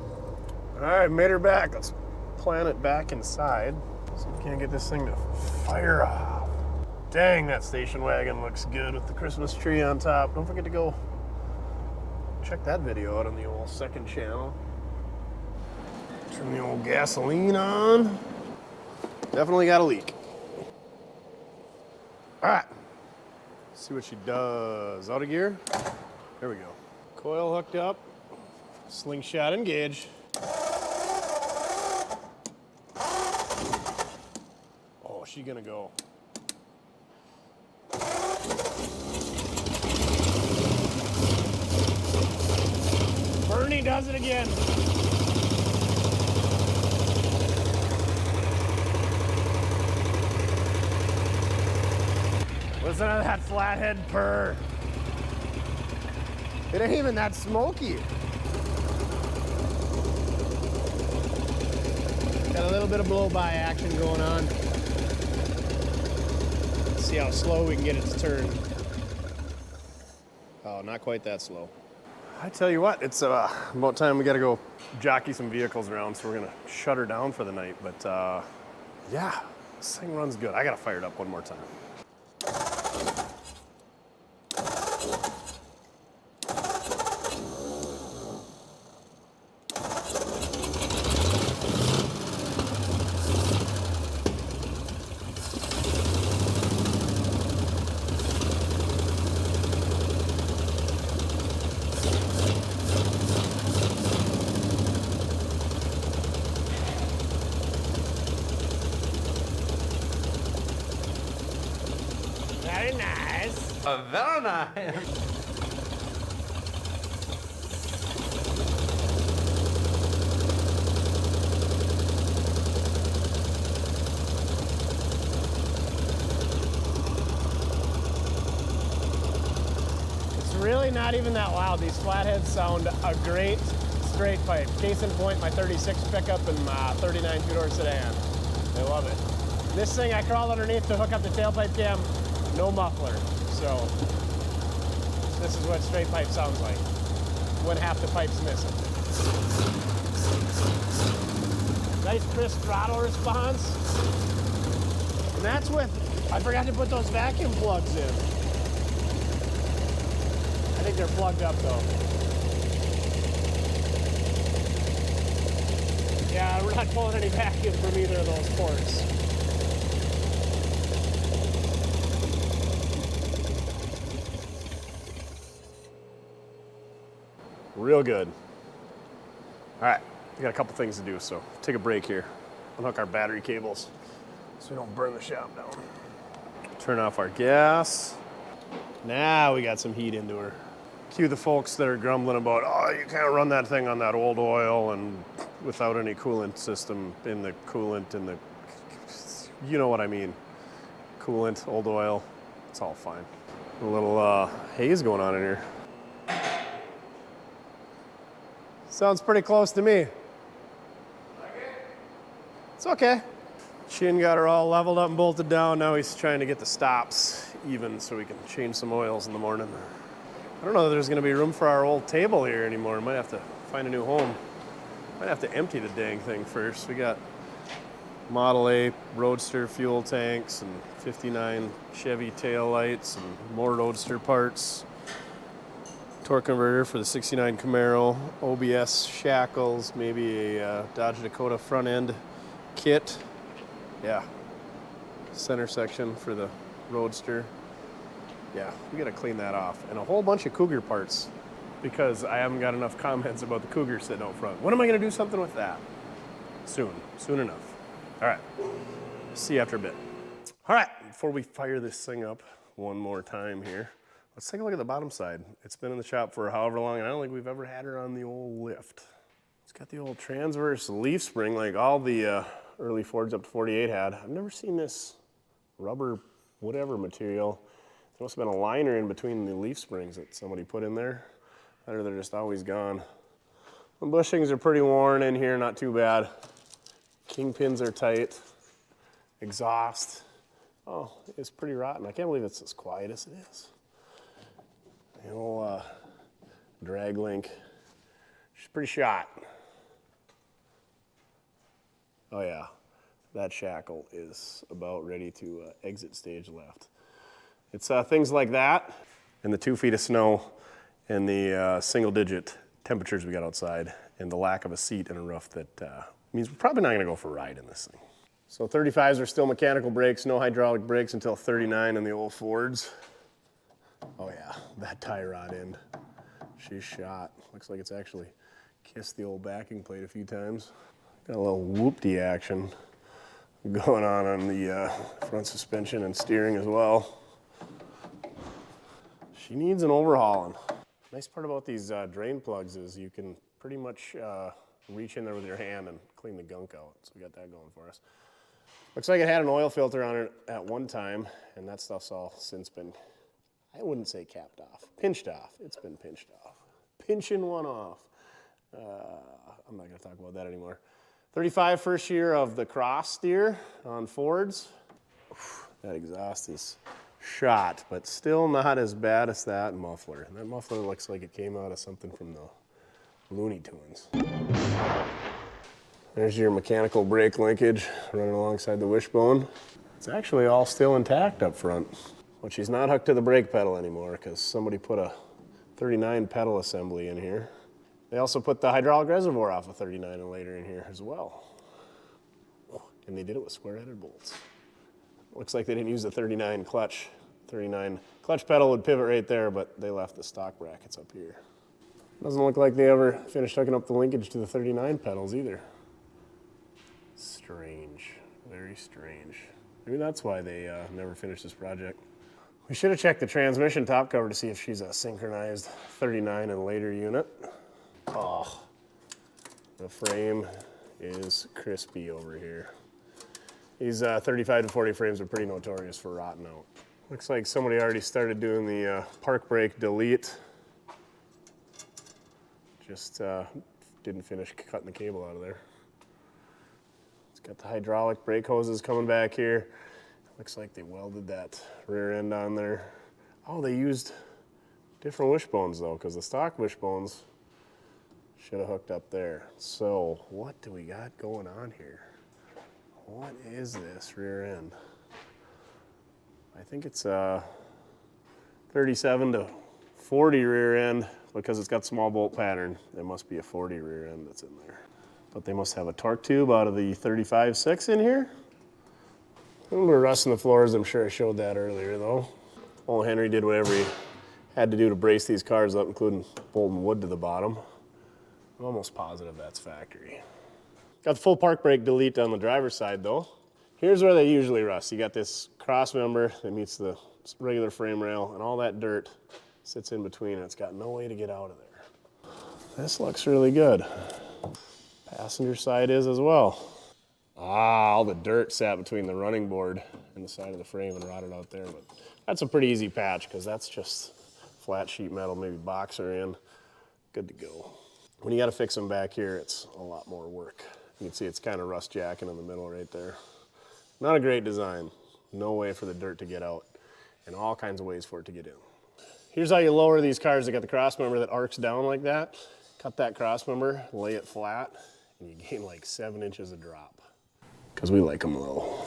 All right, made her back. Let's plant it back inside so we can't get this thing to fire off. Dang, that station wagon looks good with the Christmas tree on top. Don't forget to go check that video out on the old second channel. Turn the old gasoline on. Definitely got a leak. All right, see what she does. Out of gear. There we go. Coil hooked up. Slingshot engaged. Oh, she gonna go. Bernie does it again. Listen to that flathead purr. It ain't even that smoky. Got a little bit of blow-by action going on. Let's see how slow we can get it to turn. Oh, not quite that slow. I tell you what, it's about time we gotta go jockey some vehicles around, so we're gonna shut her down for the night. But yeah, this thing runs good. I gotta fire it up one more time. Very nice. Very nice. It's really not even that loud. These flatheads sound a great straight pipe. Case in point, my 36 pickup and my 39 two-door sedan. I love it. This thing, I crawled underneath to hook up the tailpipe cam. No muffler, so this is what straight pipe sounds like when half the pipe's missing. Nice crisp throttle response. And that's with, I forgot to put those vacuum plugs in. I think they're plugged up though. Yeah, we're not pulling any vacuum from either of those ports. Real good. All right, we got a couple things to do, so take a break here. Unhook our battery cables so we don't burn the shop down. Turn off our gas. Now we got some heat into her. Cue the folks that are grumbling about, oh, you can't run that thing on that old oil and without any coolant system in the coolant and the, you know what I mean. Coolant, old oil, it's all fine. A little haze going on in here. Sounds pretty close to me. It's okay. Chin got her all leveled up and bolted down. Now he's trying to get the stops even so we can change some oils in the morning. I don't know if there's gonna be room for our old table here anymore. Might have to find a new home. Might have to empty the dang thing first. We got Model A Roadster fuel tanks and 59 Chevy tail lights and more Roadster parts. Torque converter for the 69 Camaro, OBS shackles, maybe a Dodge Dakota front end kit. Yeah, center section for the Roadster. Yeah, we gotta clean that off. And a whole bunch of Cougar parts because I haven't got enough comments about the Cougar sitting out front. When am I gonna do something with that? Soon enough. All right, see you after a bit. All right, before we fire this thing up one more time here, let's take a look at the bottom side. It's been in the shop for however long, and I don't think we've ever had her on the old lift. It's got the old transverse leaf spring like all the early Fords up to 48 had. I've never seen this rubber whatever material. There must have been a liner in between the leaf springs that somebody put in there. Or they're just always gone. The bushings are pretty worn in here, not too bad. Kingpins are tight. Exhaust. Oh, it's pretty rotten. I can't believe it's as quiet as it is. The old drag link. She's pretty shot. Oh yeah, that shackle is about ready to exit stage left. It's things like that and the 2 feet of snow and the single digit temperatures we got outside and the lack of a seat and a roof that means we're probably not gonna go for a ride in this thing. So 35s are still mechanical brakes, no hydraulic brakes until 39 in the old Fords. Oh yeah, that tie rod end, she's shot. Looks like it's actually kissed the old backing plate a few times. Got a little whoop-de action going on the front suspension and steering as well. She needs an overhauling. Nice part about these drain plugs is you can pretty much reach in there with your hand and clean the gunk out. So we got that going for us. Looks like it had an oil filter on it at one time, and that stuff's all since been, I wouldn't say capped off, pinched off. It's been pinched off. Pinching one off. I'm not gonna talk about that anymore. 35 first year of the cross steer on Fords. That exhaust is shot, but still not as bad as that muffler. And that muffler looks like it came out of something from the Looney Tunes. There's your mechanical brake linkage running alongside the wishbone. It's actually all still intact up front, but she's not hooked to the brake pedal anymore because somebody put a 39 pedal assembly in here. They also put the hydraulic reservoir off of 39 and later in here as well. And they did it with square-headed bolts. Looks like they didn't use the 39 clutch. 39 clutch pedal would pivot right there, but they left the stock brackets up here. Doesn't look like they ever finished hooking up the linkage to the 39 pedals either. Strange, very strange. Maybe that's why they never finished this project. We should have checked the transmission top cover to see if she's a synchronized 39 and later unit. Oh, the frame is crispy over here. These 35 to 40 frames are pretty notorious for rotting out. Looks like somebody already started doing the park brake delete. Just didn't finish cutting the cable out of there. It's got the hydraulic brake hoses coming back here. Looks like they welded that rear end on there. Oh, they used different wishbones though, because the stock wishbones should have hooked up there. So what do we got going on here? What is this rear end? I think it's a 37 to 40 rear end because it's got small bolt pattern. It must be a 40 rear end that's in there. But they must have a torque tube out of the 35.6 in here. We're rusting the floors. I'm sure I showed that earlier though. Old Henry did whatever he had to do to brace these cars up, including bolting wood to the bottom. I'm almost positive that's factory. Got the full park brake delete on the driver's side though. Here's where they usually rust. You got this cross member that meets the regular frame rail and all that dirt sits in between and it's got no way to get out of there. This looks really good. Passenger side is as well. Ah, all the dirt sat between the running board and the side of the frame and rotted out there, but that's a pretty easy patch because that's just flat sheet metal, maybe boxer in, good to go. When you got to fix them back here, it's a lot more work. You can see it's kind of rust jacking in the middle right there. Not a great design. No way for the dirt to get out, and all kinds of ways for it to get in. Here's how you lower these cars that got the cross member that arcs down like that. Cut that cross member, lay it flat, and you gain like 7 inches of drop. Because we like them low.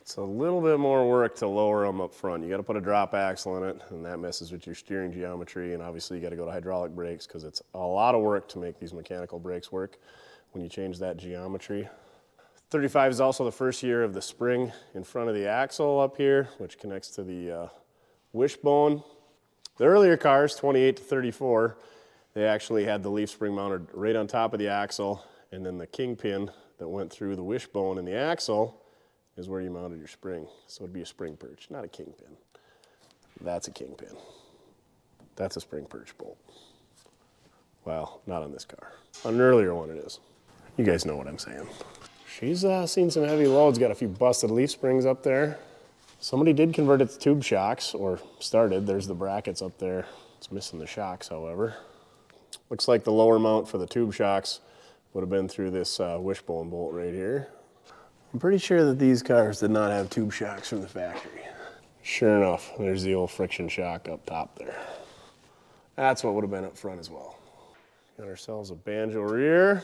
It's a little bit more work to lower them up front. You got to put a drop axle in it, and that messes with your steering geometry, and obviously you got to go to hydraulic brakes because it's a lot of work to make these mechanical brakes work when you change that geometry. 35 is also the first year of the spring in front of the axle up here, which connects to the wishbone. The earlier cars, 28 to 34, they actually had the leaf spring mounted right on top of the axle, and then the kingpin that went through the wishbone in the axle is where you mounted your spring. So it'd be a spring perch, not a kingpin. That's a kingpin. That's a spring perch bolt. Well, not on this car. On an earlier one it is. You guys know what I'm saying. She's seen some heavy loads, got a few busted leaf springs up there. Somebody did convert it to tube shocks, or started. There's the brackets up there. It's missing the shocks, however. Looks like the lower mount for the tube shocks would have been through this wishbone bolt right here. I'm pretty sure that these cars did not have tube shocks from the factory. Sure enough, there's the old friction shock up top there. That's what would have been up front as well. Got ourselves a banjo rear.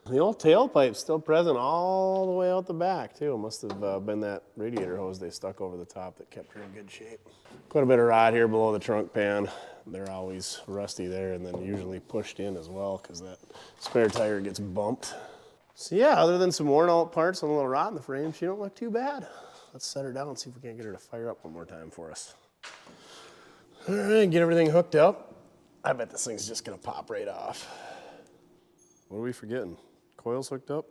The old tailpipe's still present all the way out the back too. Must have been that radiator hose they stuck over the top that kept her in good shape. Quite a bit of rot here below the trunk pan. They're always rusty there and then usually pushed in as well because that spare tire gets bumped. So yeah, other than some worn out parts and a little rot in the frame, she don't look too bad. Let's set her down and see if we can't get her to fire up one more time for us. All right, get everything hooked up. I bet this thing's just gonna pop right off. What are we forgetting? Coil's hooked up.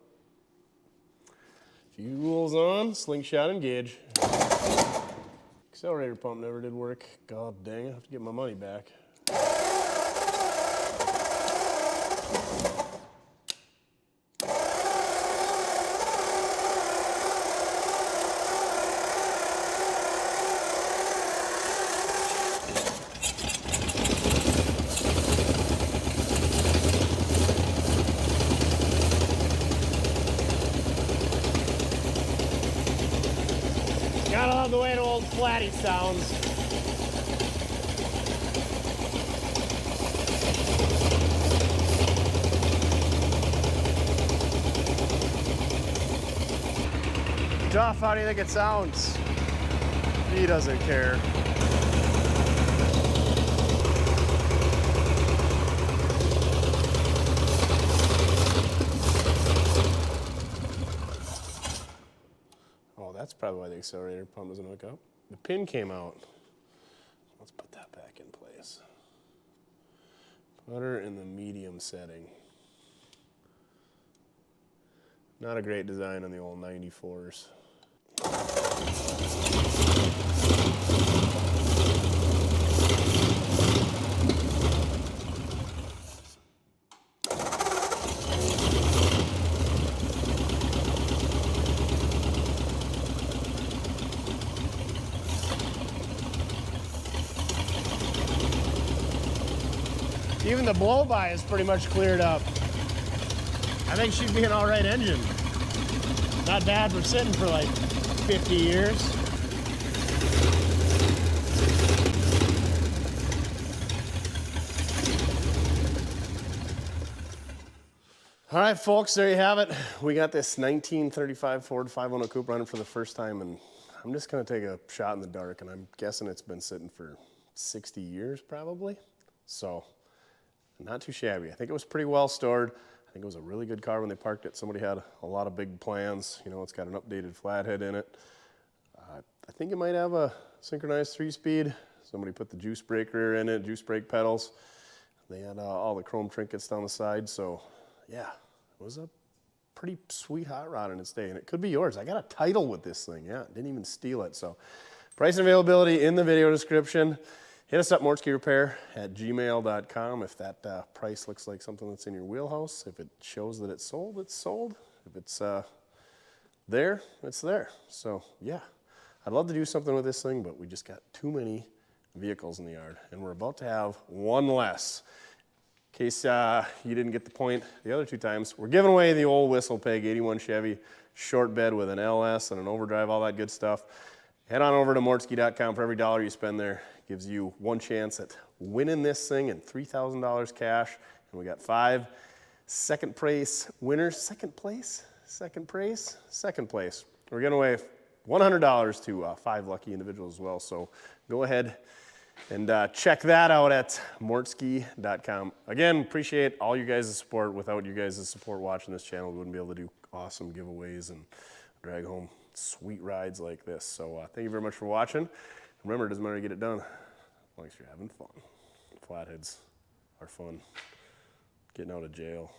Fuel's on, slingshot engage. Accelerator pump never did work. God dang, I have to get my money back. Gotta love the way an old flatty sounds. Duff, how do you think it sounds? He doesn't care. Oh, that's probably why the accelerator pump doesn't hook up. The pin came out. Let's put that back in place. Put her in the medium setting. Not a great design on the old 94s. Even the blow-by is pretty much cleared up. I think she'd be an all right engine. Not bad for sitting for like 50 years. All right, folks, there you have it. We got this 1935 Ford 500 Coupe running for the first time, and I'm just gonna take a shot in the dark, and I'm guessing it's been sitting for 60 years probably. So, not too shabby. I think it was pretty well stored. I think it was a really good car when they parked it. Somebody had a lot of big plans. You know, it's got an updated flathead in it. I think it might have a synchronized 3-speed. Somebody put the juice breaker in it, juice brake pedals. They had all the chrome trinkets down the side. So, yeah, it was a pretty sweet hot rod in its day. And it could be yours. I got a title with this thing. Yeah, didn't even steal it. So, price and availability in the video description. Hit us up, mortskerepair@gmail.com. If that price looks like something that's in your wheelhouse, if it shows that it's sold, it's sold. If it's there, it's there. So yeah, I'd love to do something with this thing, but we just got too many vehicles in the yard, and we're about to have one less. In case you didn't get the point the other 2 times, we're giving away the old whistle peg 81 Chevy short bed with an LS and an overdrive, all that good stuff. Head on over to mortske.com. For every $1 you spend there, gives you 1 chance at winning this thing and $3,000 cash. And we got 5 second place winners. Second place. We're giving away $100 to 5 lucky individuals as well. So go ahead and check that out at mortske.com. Again, appreciate all you guys' support. Without you guys' support watching this channel, we wouldn't be able to do awesome giveaways and drag home sweet rides like this. So thank you very much for watching. Remember, it doesn't matter to get it done as long as you're having fun. Flatheads are fun. Getting out of jail,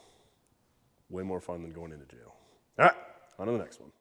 way more fun than going into jail. All right, on to the next one.